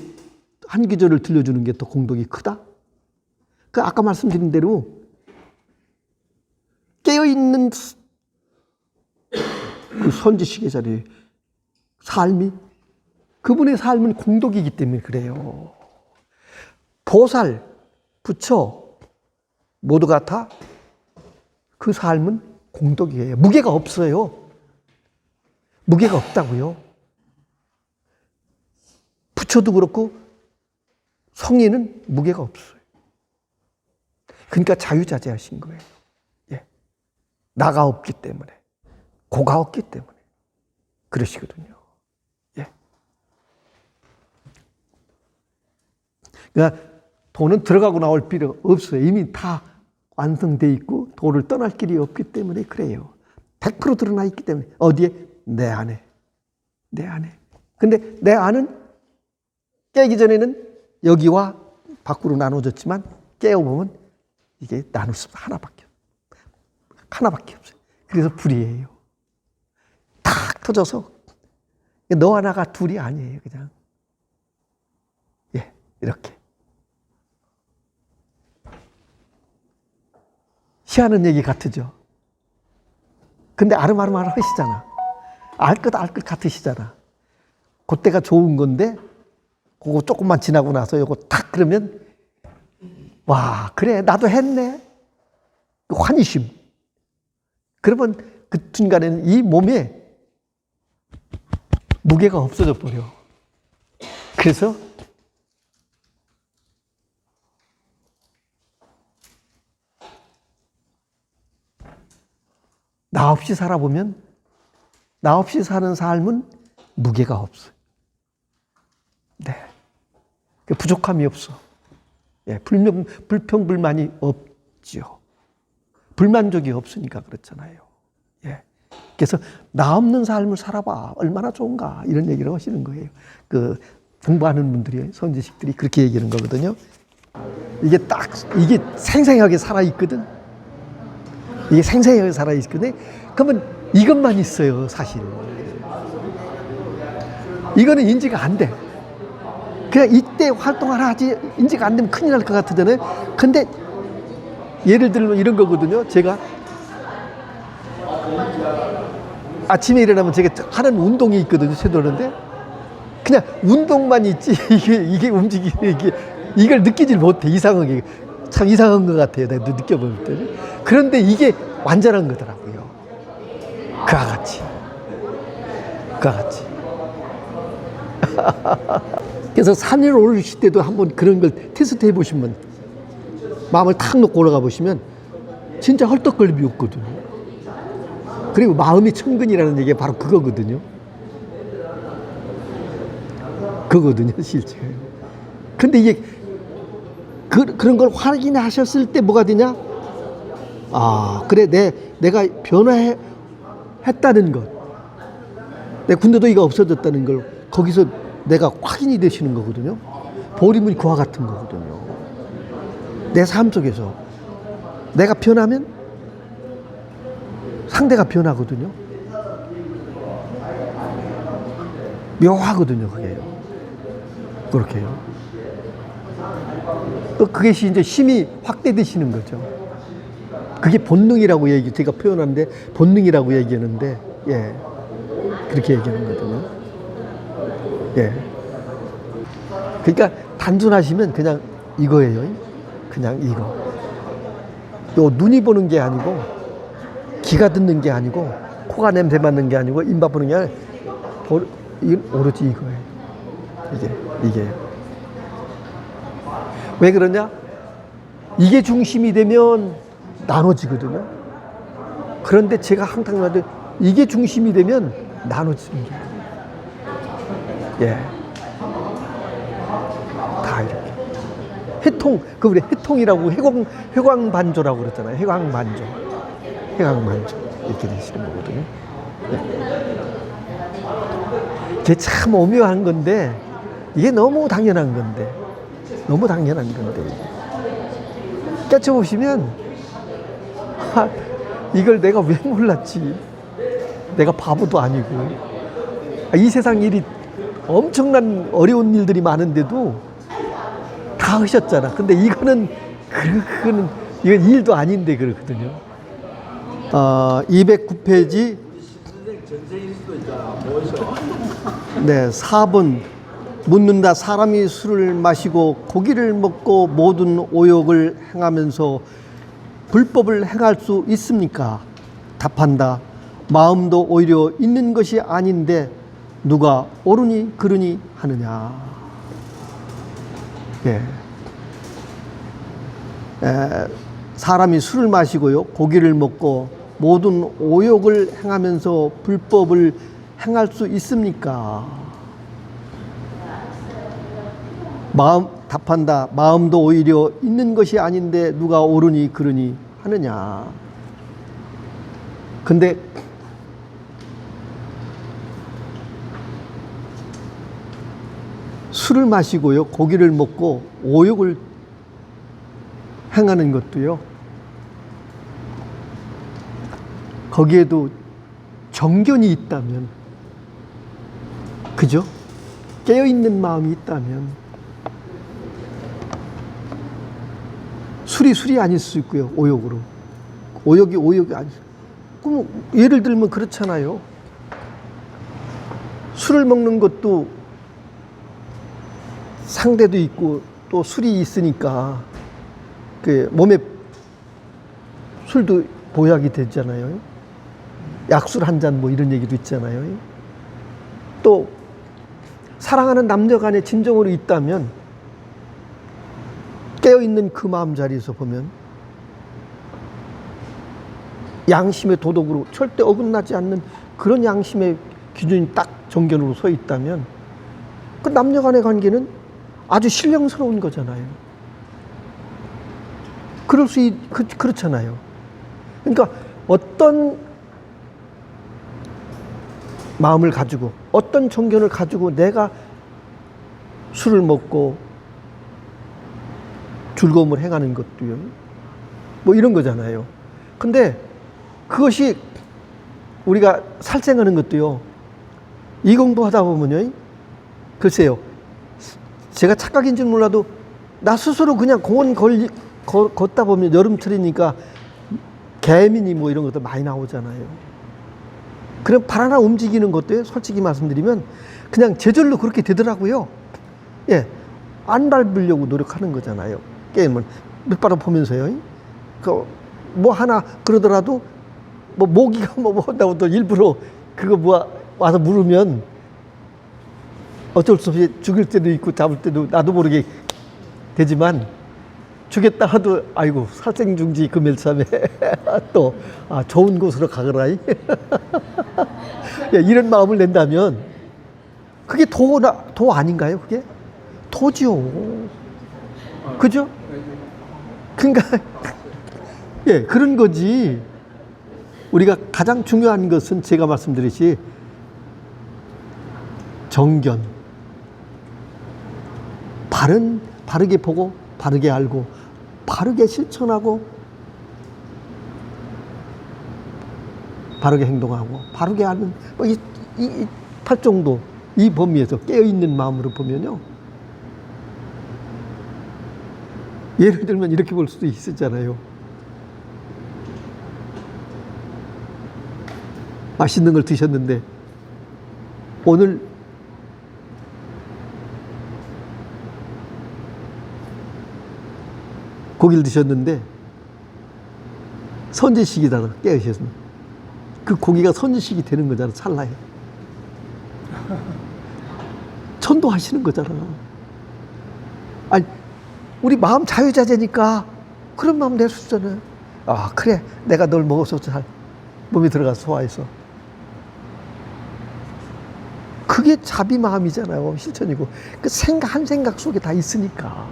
한 구절을 들려주는 게 더 공덕이 크다? 그 아까 말씀드린 대로 깨어있는 그 선지식의 자리에 삶이, 그분의 삶은 공덕이기 때문에 그래요. 보살, 부처 모두가 다 그 삶은 공덕이에요. 무게가 없어요. 무게가 없다고요. 부처도 그렇고 성인은 무게가 없어요. 그러니까 자유자재하신 거예요. 예. 나가 없기 때문에, 고가 없기 때문에 그러시거든요. 예. 그러니까 도는 들어가고 나올 필요 없어요. 이미 다 완성되어 있고 도를 떠날 길이 없기 때문에 그래요. 100% 드러나 있기 때문에. 어디에? 내 안에. 내 안에. 근데 내 안은 깨기 전에는 여기와 밖으로 나눠졌지만 깨어보면 이게 나눌 수 하나밖에 없어요. 그래서 불이에요. 탁 터져서 너 하나가 둘이 아니에요. 그냥. 예, 이렇게. 희한한 얘기 같으죠. 근데 아름아름 하시잖아. 알 것 같으시잖아. 그때가 좋은 건데 그거 조금만 지나고 나서 요거 탁 그러면 와, 그래 나도 했네. 그 환희심. 그러면 그 순간에는 이 몸에 무게가 없어져 버려. 그래서 나 없이 살아보면, 나 없이 사는 삶은 무게가 없어요. 네. 부족함이 없어. 예, 불평불만이 없지요. 불만족이 없으니까 그렇잖아요. 예. 그래서 나 없는 삶을 살아봐. 얼마나 좋은가. 이런 얘기를 하시는 거예요. 그 공부하는 분들이, 선지식들이 그렇게 얘기하는 거거든요. 이게 생생하게 살아있거든. 이게 생생하게 살아있거든. 그러면 이것만 있어요, 사실. 이거는 인지가 안 돼. 그냥 이때 활동을 하지, 인지가 안 되면 큰일 날 것 같으잖아요. 근데 예를 들면 이런 거거든요. 제가 아침에 일어나면 제가 하는 운동이 있거든요. 쇄도하는데 그냥 운동만 있지 이게 움직이는 이걸 느끼질 못해. 이상하게. 참 이상한 것 같아요. 내가 느껴볼 때는. 그런데 이게 완전한 거더라고요. 그와 같이. 그래서 산 위로 올리실 때도 한번 그런 걸 테스트 해보시면, 마음을 탁 놓고 올라가 보시면 진짜 헐떡거림이 없거든요. 그리고 마음이 천근이라는 얘기가 바로 그거거든요. 실제. 근데 이게 그런 걸 확인하셨을 때 뭐가 되냐? 아, 그래, 내가 변화했다는 것. 내 군더더기가 없어졌다는 걸 거기서 내가 확인이 되시는 거거든요. 보림은 그와 같은 거거든요. 내 삶 속에서 내가 변하면 상대가 변하거든요. 묘하거든요, 그게요. 그렇게 해요. 또 그것이 이제 힘이 확대되시는 거죠. 그게 본능이라고 제가 표현하는데 본능이라고 얘기하는데, 예. 그렇게 얘기하는 거거든요. 예. 그러니까 단순하시면 그냥 이거예요. 그냥 이거. 요 눈이 보는 게 아니고, 귀가 듣는 게 아니고, 코가 냄새 맡는 게 아니고, 입맛 보는 게 아니라, 오로지 이거예요. 이게. 왜 그러냐? 이게 중심이 되면 나눠지거든요. 그런데 제가 항상 말하는 이게 중심이 되면 나눠집니다. 예. 다 이렇게. 그래, 해통이라고, 회광반조라고 그랬잖아요. 회광반조. 이렇게 되시는 거거든요. 예. 이게 참 오묘한 건데, 이게 너무 당연한 건데, 깨쳐보시면, 이걸 내가 왜 몰랐지? 내가 바보도 아니고. 이 세상 일이 엄청난 어려운 일들이 많은데도 다 하셨잖아. 근데 이건 일도 아닌데 그렇거든요. 209페이지. 네, 4번. 묻는다. 사람이 술을 마시고 고기를 먹고 모든 오욕을 행하면서 불법을 행할 수 있습니까? 답한다. 마음도 오히려 있는 것이 아닌데 누가 옳으니 그르니 하느냐. 예. 사람이 술을 마시고요, 고기를 먹고 모든 오욕을 행하면서 불법을 행할 수 있습니까? 답한다. 마음도 오히려 있는 것이 아닌데 누가 옳으니 그르니 하느냐. 근데 술을 마시고요, 고기를 먹고 오욕을 행하는 것도요, 거기에도 정견이 있다면, 그죠? 깨어있는 마음이 있다면 술이 아닐 수 있고요, 오욕으로. 오욕이 아닐 수. 그럼 예를 들면 그렇잖아요. 술을 먹는 것도 상대도 있고 또 술이 있으니까 그 몸에 술도 보약이 되잖아요. 약술 한 잔 뭐 이런 얘기도 있잖아요. 또 사랑하는 남녀 간에 진정으로 있다면 깨어있는 그 마음자리에서 보면 양심의 도덕으로 절대 어긋나지 않는 그런 양심의 기준이 딱 정견으로 서 있다면 그 남녀 간의 관계는 아주 신령스러운 거잖아요. 그렇잖아요. 그러니까 어떤 마음을 가지고 어떤 정견을 가지고 내가 술을 먹고 즐거움을 행하는 것도요, 뭐 이런 거잖아요. 근데 그것이 우리가 살생하는 것도요, 이 공부하다 보면요, 글쎄요, 제가 착각인지는 몰라도 나 스스로 그냥 공원 걷다 보면 여름철이니까 개미니 뭐 이런 것도 많이 나오잖아요. 그럼 발 하나 움직이는 것도요, 솔직히 말씀드리면 그냥 제절로 그렇게 되더라고요. 예, 안 밟으려고 노력하는 거잖아요. 게임을 밑바닥 보면서요. 뭐 하나 그러더라도 뭐 모기가 뭐 한다고 또 일부러 그거 뭐 와서 물으면 어쩔 수 없이 죽일 때도 있고 잡을 때도 나도 모르게 되지만, 죽였다 하도 아이고 살생중지 금일삼에 또 좋은 곳으로 가거라 이런 마음을 낸다면 그게 도 아닌가요? 그게 도지요. 그죠? 그러니까 예, 그런 거지. 우리가 가장 중요한 것은 제가 말씀드렸듯이 정견, 바르게 보고 바르게 알고 바르게 실천하고 바르게 행동하고 바르게 하는 이 팔정도, 이 범위에서 깨어있는 마음으로 보면요, 예를 들면 이렇게 볼 수도 있었잖아요. 맛있는 걸 드셨는데 오늘 고기를 드셨는데 선지식이다 깨우셨습니다. 그 고기가 선지식이 되는 거잖아, 찰나에. 전도하시는 거잖아. 아니, 우리 마음 자유자재니까 그런 마음 낼 수 있잖아요. 아, 그래. 내가 널 먹어서 잘 몸에 들어가서 소화해서. 그게 자비 마음이잖아요. 실천이고. 그 생각, 한 생각 속에 다 있으니까.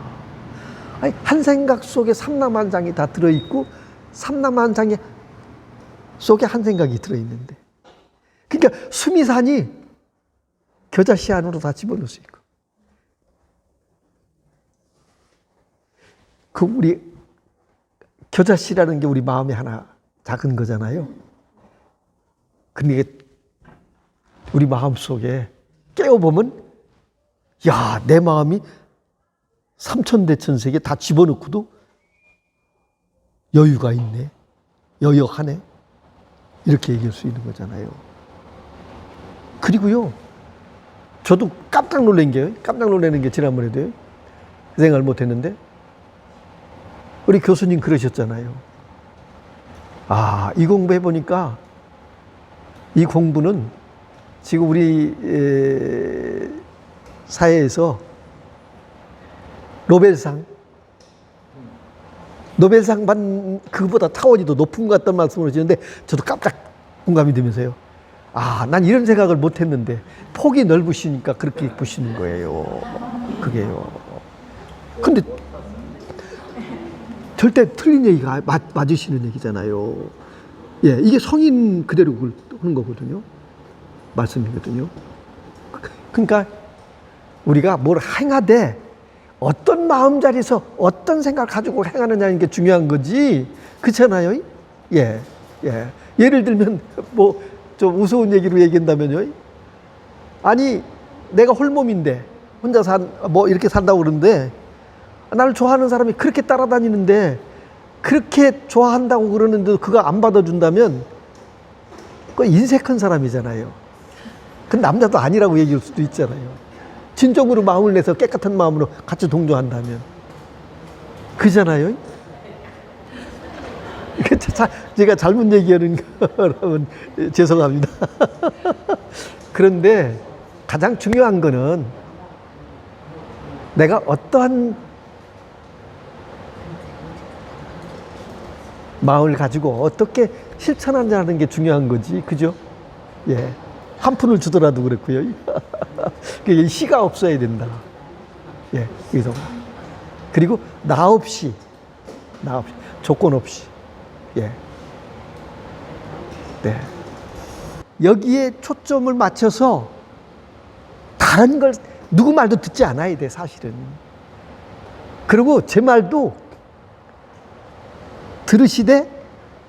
아니, 한 생각 속에 삼라만장이 다 들어있고, 삼라만장이 속에 한 생각이 들어있는데. 그러니까 수미산이 겨자씨 안으로 다 집어넣을 수 있고. 그 우리 겨자씨라는 게 우리 마음에 하나 작은 거잖아요. 근데 우리 마음 속에 깨워보면, 야, 내 마음이 삼천대천세계 다 집어넣고도 여유가 있네, 여여하네, 이렇게 얘기할 수 있는 거잖아요. 그리고요, 저도 깜짝 놀라는 게 지난번에도요, 그 생각을 못 했는데, 우리 교수님 그러셨잖아요. 아, 이 공부 해보니까 이 공부는 지금 우리 사회에서 노벨상 받는 그보다 차원이 더 높은 것 같다는 말씀을 하시는데 저도 깜짝 공감이 되면서요. 아, 난 이런 생각을 못 했는데 폭이 넓으시니까 그렇게 보시는 거예요. 그게요. 근데 절대 틀린 얘기가 맞으시는 얘기잖아요. 예, 이게 성인 그대로 하는 거거든요. 말씀이거든요. 그러니까 우리가 뭘 행하되 어떤 마음자리에서 어떤 생각을 가지고 행하느냐는 게 중요한 거지. 그렇잖아요. 예, 예. 예를 들면 뭐 좀 우스운 얘기로 얘기한다면요. 아니, 내가 홀몸인데 혼자 뭐 이렇게 산다고 그러는데 나를 좋아하는 사람이 그렇게 따라다니는데 그렇게 좋아한다고 그러는데 그거 안 받아준다면 그 인색한 사람이잖아요. 그 남자도 아니라고 얘기할 수도 있잖아요. 진정으로 마음을 내서 깨끗한 마음으로 같이 동조한다면. 그잖아요. 제가 잘못 얘기하는 거라면 죄송합니다. 그런데 가장 중요한 거는 내가 어떠한 마음을 가지고 어떻게 실천하냐는 게 중요한 거지. 그죠? 예. 한 푼을 주더라도 그렇고요. 그게 시가 없어야 된다. 예. 그리고 나 없이, 조건 없이. 예. 네. 여기에 초점을 맞춰서 다른 걸 누구 말도 듣지 않아야 돼, 사실은. 그리고 제 말도 들으시되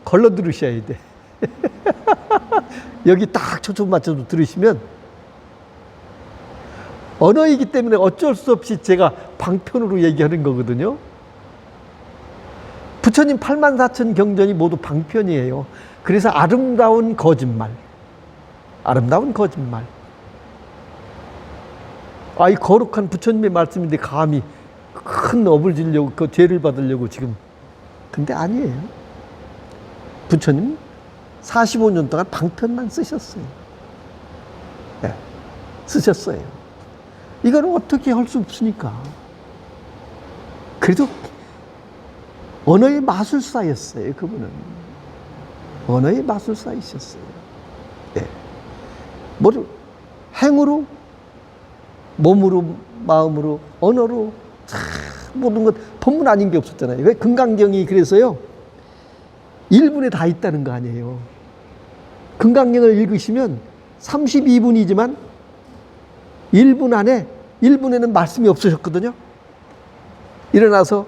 걸러 들으셔야 돼. 여기 딱 초점 맞춰서 들으시면 언어이기 때문에 어쩔 수 없이 제가 방편으로 얘기하는 거거든요. 부처님 84,000 경전이 모두 방편이에요. 그래서 아름다운 거짓말. 이 거룩한 부처님의 말씀인데 감히 큰 업을 지려고, 그 죄를 받으려고 지금. 근데 아니에요. 부처님 45년 동안 방편만 쓰셨어요. 네, 쓰셨어요. 이거는 어떻게 할 수 없으니까. 그래도 언어의 마술사였어요, 그분은. 언어의 마술사이셨어요. 예. 뭐, 행으로, 몸으로, 마음으로, 언어로, 모든 것, 법문 아닌 게 없었잖아요. 왜 금강경이 그래서요, 1분에 다 있다는 거 아니에요. 금강경을 읽으시면 32분이지만 1분에는 말씀이 없으셨거든요. 일어나서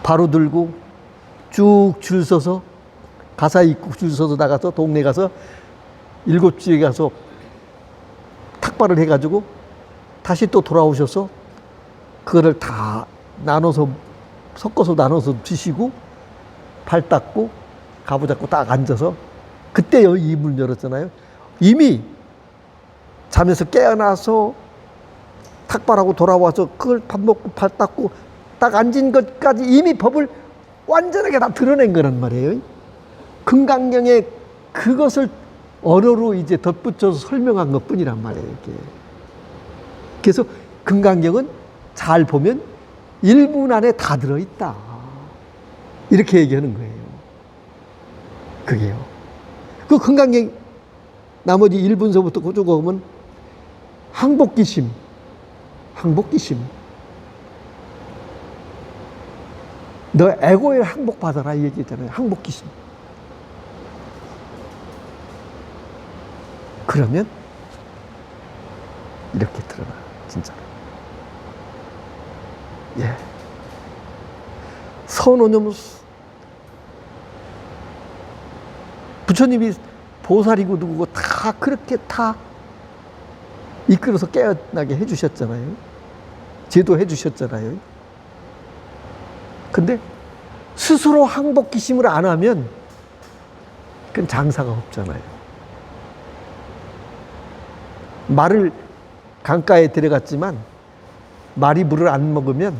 바로 들고 쭉 줄 서서 가사 읽고 줄 서서 나가서 동네 가서 7시에 가서 탁발을 해가지고 다시 또 돌아오셔서 그거를 다 섞어서 나눠서 드시고 발 닦고 가부 잡고 딱 앉아서 그때 이 문을 열었잖아요. 이미 잠에서 깨어나서 탁발하고 돌아와서 그걸 밥 먹고 발 닦고 딱 앉은 것까지 이미 법을 완전하게 다 드러낸 거란 말이에요. 금강경에 그것을 언어로 이제 덧붙여서 설명한 것 뿐이란 말이에요, 이게. 그래서 금강경은 잘 보면 1분 안에 다 들어있다. 이렇게 얘기하는 거예요. 그게요. 그 금강경 나머지 1분서부터 쭉 오면 항복기심. 너 에고에 항복받아라 이 얘기잖아요. 항복기심. 그러면 이렇게 드러나, 진짜로. 예. 선오념, 부처님이 보살이고 누구고 다 그렇게 다 이끌어서 깨어나게 해주셨잖아요. 제도해 주셨잖아요. 근데 스스로 항복기심을 안 하면 그건 장사가 없잖아요. 말을 강가에 데려갔지만 말이 물을 안 먹으면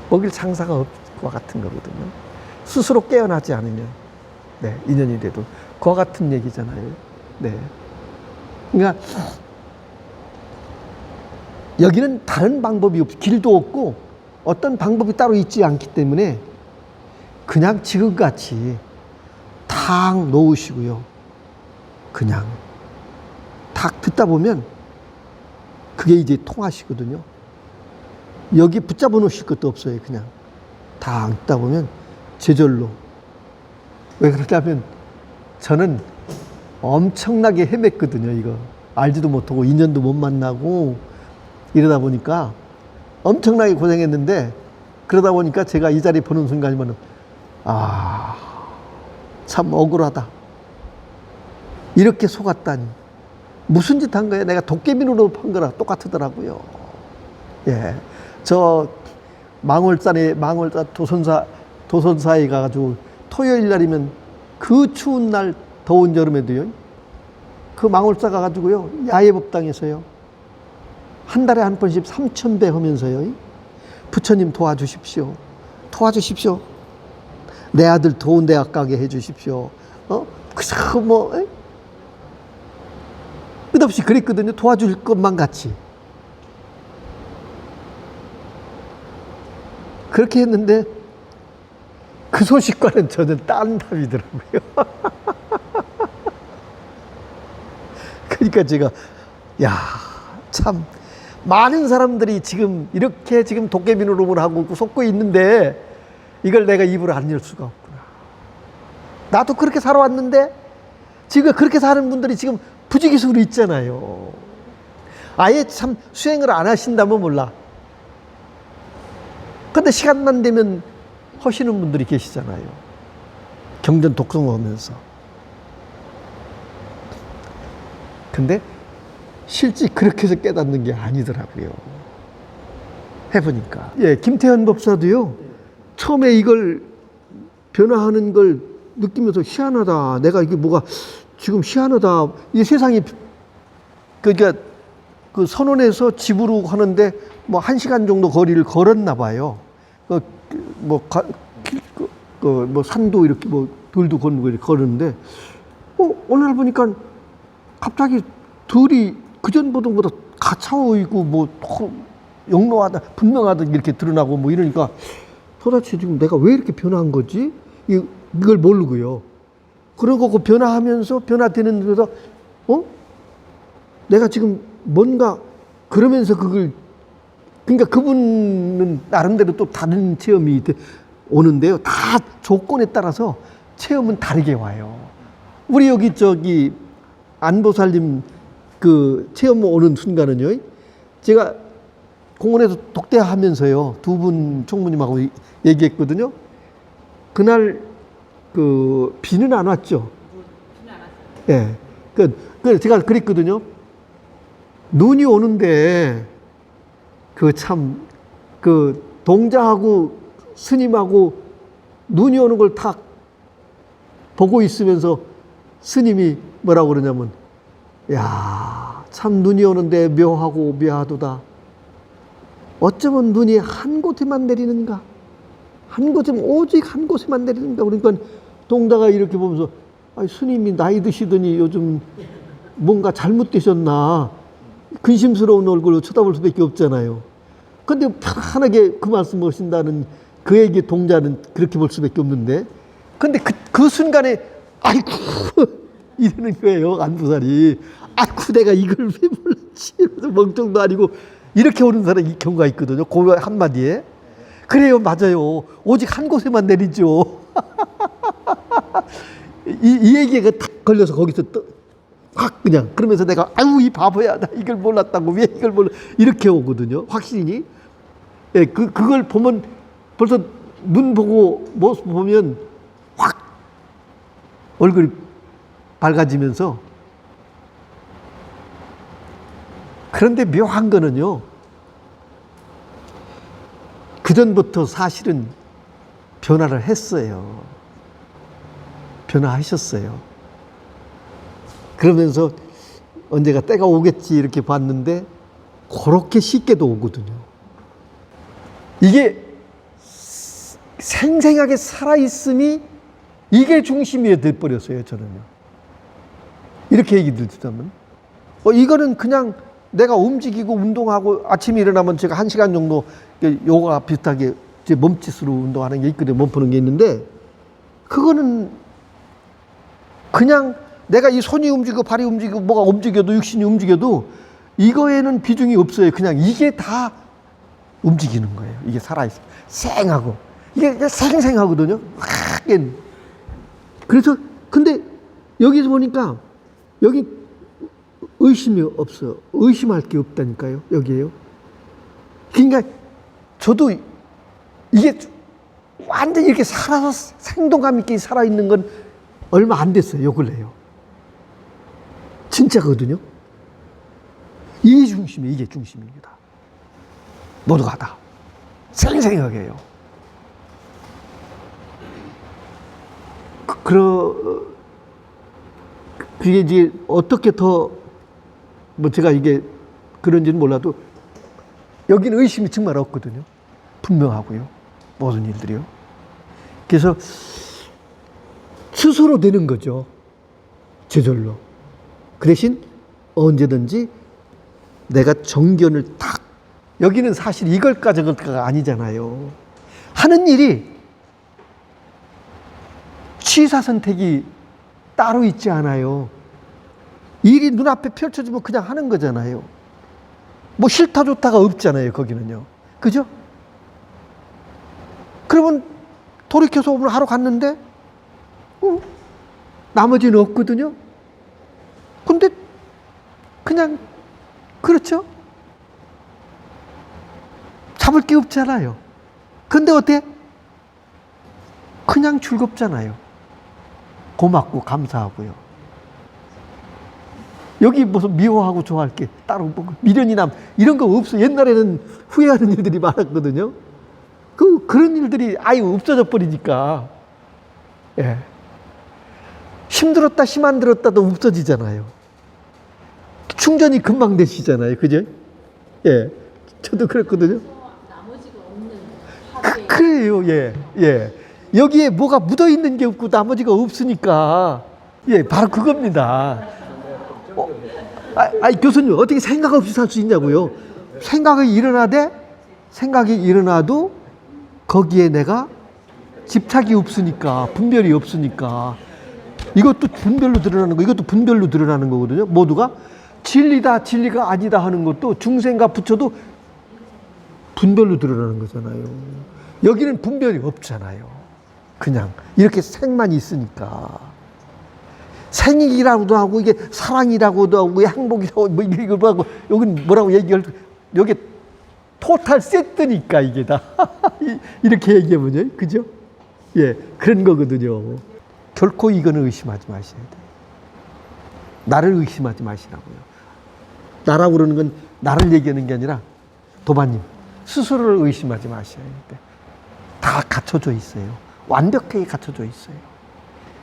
먹일 장사가 없을 것 같은 거거든요. 스스로 깨어나지 않으면, 네, 인연이 돼도 그와 같은 얘기잖아요. 네. 그러니까 여기는 다른 방법이 길도 없고 어떤 방법이 따로 있지 않기 때문에 그냥 지금같이 탁 놓으시고요. 그냥 탁 듣다 보면 그게 이제 통하시거든요. 여기 붙잡아 놓으실 것도 없어요. 그냥 탁 듣다 보면 제절로. 왜 그러냐면 저는 엄청나게 헤맸거든요. 이거 알지도 못하고 인연도 못 만나고 이러다 보니까 엄청나게 고생했는데, 그러다 보니까 제가 이 자리 보는 순간이면 참 억울하다. 이렇게 속았다니. 무슨 짓 한 거예요? 내가 도깨비누로 판 거랑 똑같더라고요. 예. 저 망월산에 도선사에 가가지고 토요일 날이면 그 추운 날 더운 여름에도요. 그 망월사 가가지고요. 야외법당에서요. 한 달에 한 번씩 3,000배 하면서요. 부처님 도와주십시오. 도와주십시오. 내 아들 좋은 대학 가게 해주십시오. 그래서 뭐 끝없이 그랬거든요. 도와줄 것만 같이. 그렇게 했는데 그 소식과는 전혀 다른 답이더라고요. 그러니까 제가 참 많은 사람들이 지금 이렇게 지금 도깨비 노름을 하고 속고 있는데 이걸 내가 입으로 안 열 수가 없구나. 나도 그렇게 살아왔는데 지금 그렇게 사는 분들이 지금 부지기수로 있잖아요. 아예 참 수행을 안 하신다면 몰라. 근데 시간만 되면 하시는 분들이 계시잖아요. 경전 독성하면서. 근데 실제 그렇게 해서 깨닫는 게 아니더라고요. 해보니까. 예, 김태현 법사도요, 처음에 이걸 변화하는 걸 느끼면서 희한하다. 내가 이게 뭐가 지금 희한하다. 이 세상이, 그러니까 그 선원에서 집으로 하는데 뭐 1시간 정도 거리를 걸었나 봐요. 뭐 산도 이렇게 뭐 돌도 걷고 이렇게 걸었는데, 어느 날 보니까 갑자기 둘이 그전보다 가차오이고 뭐 영롱하다, 분명하다 이렇게 드러나고 뭐 이러니까 도대체 지금 내가 왜 이렇게 변화한 거지? 이걸 모르고요. 그러고 그 변화하면서 변화되는 데서 내가 지금 뭔가 그러면서 그러니까 그분은 나름대로 또 다른 체험이 오는데요. 다 조건에 따라서 체험은 다르게 와요. 우리 여기 안보살님 그 체험 오는 순간은요, 제가 공원에서 독대하면서요, 두 분 총무님하고 얘기했거든요. 그날 그 비는 안 왔죠. 비는 안 왔어요. 예. 그 제가 그랬거든요. 눈이 오는데 그 동자하고 스님하고 눈이 오는 걸 탁 보고 있으면서 스님이 뭐라고 그러냐면, 야, 참 눈이 오는데 묘하고 묘하도다. 어쩌면 눈이 한 곳에만 내리는가? 한 곳에, 오직 한 곳에만 내리는가? 그러니까 동자가 이렇게 보면서, 아니, 스님이 나이 드시더니 요즘 뭔가 잘못되셨나? 근심스러운 얼굴로 쳐다볼 수밖에 없잖아요. 근데 편안하게 그 말씀 하신다는 그에게 동자는 그렇게 볼 수밖에 없는데, 근데 그 순간에, 아이쿠! 이러는 거예요, 안부살이. 아이쿠, 내가 이걸 왜 몰랐지? 멍청도 아니고, 이렇게 오는 사람이 경우가 있거든요. 그 한마디에. 그래요, 맞아요. 오직 한 곳에만 내리죠. 이 얘기가 탁 걸려서 거기서 확 그냥 그러면서 내가 아유 이 바보야 나 이걸 몰랐다고 왜 이걸 몰라 이렇게 오거든요. 확신이. 예, 그걸 보면 벌써 눈 보고 모습 보면 확 얼굴이 밝아지면서. 그런데 묘한 거는요. 그전부터 사실은 변화를 했어요. 변화하셨어요. 그러면서 언제가 때가 오겠지 이렇게 봤는데 그렇게 쉽게도 오거든요. 이게 생생하게 살아있음이 이게 중심이 돼버렸어요. 저는요. 이렇게 얘기 드리자면 이거는 그냥 내가 움직이고 운동하고 아침에 일어나면 제가 1시간 정도 요가 비슷하게 제 몸짓으로 운동하는 게 있거든요. 몸 푸는 게 있는데 그거는 그냥 내가 이 손이 움직이고 발이 움직이고 뭐가 움직여도 육신이 움직여도 이거에는 비중이 없어요. 그냥 이게 다 움직이는 거예요. 이게 살아있어. 생하고. 이게 생생하거든요. 그래서 근데 여기서 보니까 여기 의심이 없어요. 의심할 게 없다니까요. 여기에요. 그러니까 저도 이게 완전히 이렇게 살아서 생동감 있게 살아있는 건 얼마 안 됐어요. 요 근래요. 진짜거든요. 이게 중심입니다. 모두가 다 생생하게 해요. 그게 이제 어떻게 더 뭐 제가 이게 그런지는 몰라도 여기는 의심이 정말 없거든요. 분명하고요. 모든 일들이요. 그래서 스스로 되는 거죠. 저절로. 그 대신 언제든지 내가 정견을 딱 여기는 사실 이걸까지가 아니잖아요. 하는 일이 취사 선택이 따로 있지 않아요. 일이 눈앞에 펼쳐지면 그냥 하는 거잖아요. 뭐 싫다 좋다가 없잖아요. 거기는요. 그죠? 그러면 돌이켜서 오늘 하러 갔는데 나머지는 없거든요. 근데 그냥 그렇죠? 잡을 게 없잖아요. 근데 어때? 그냥 즐겁잖아요. 고맙고 감사하고요. 여기 무슨 미워하고 좋아할 게 따로 뭐 미련이나 이런 거 없어. 옛날에는 후회하는 일들이 많았거든요. 그런 일들이 아예 없어져 버리니까. 예. 힘들었다, 힘 안 들었다도 없어지잖아요. 충전이 금방 되시잖아요. 그죠? 예. 저도 그랬거든요. 나머지가 없는 그래요. 예. 예. 여기에 뭐가 묻어 있는 게 없고 나머지가 없으니까. 예, 바로 그겁니다. 교수님, 어떻게 생각 없이 살 수 있냐고요? 생각이 일어나도 거기에 내가 집착이 없으니까, 분별이 없으니까. 이것도 분별로 드러나는 거, 이것도 분별로 드러나는 거거든요. 모두가 진리다, 진리가 아니다 하는 것도 중생과 부처도 분별로 드러나는 거잖아요. 여기는 분별이 없잖아요. 그냥 이렇게 생만 있으니까. 생이라고도 하고 이게 사랑이라고도 하고 행복이라고 뭐 이거 하고 여기는 뭐라고 얘기할 여기 토탈 세트니까 이게 다 이렇게 얘기하면요, 그죠? 예, 그런 거거든요. 결코 이거는 의심하지 마셔야 돼요. 나를 의심하지 마시라고요. 나라고 그러는 건 나를 얘기하는 게 아니라 도반님 스스로를 의심하지 마셔야 돼. 다 갖춰져 있어요. 완벽하게 갖춰져 있어요.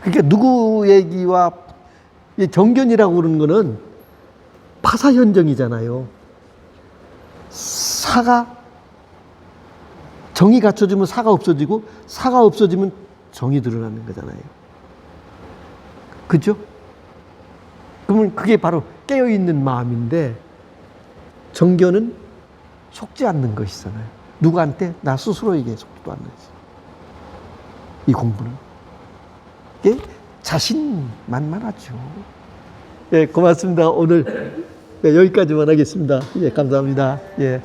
그러니까 누구 얘기와 정견이라고 그러는 거는 파사현정이잖아요. 사가 정이 갖춰지면 사가 없어지고 사가 없어지면 정이 드러나는 거잖아요. 그죠? 그러면 그게 바로 깨어있는 마음인데 정견은 속지 않는 것이잖아요. 누구한테? 나 스스로에게 속지도 않는 것이. 이 공부는. 이게 자신만만하죠. 예, 고맙습니다. 오늘 여기까지만 하겠습니다. 예, 감사합니다. 예.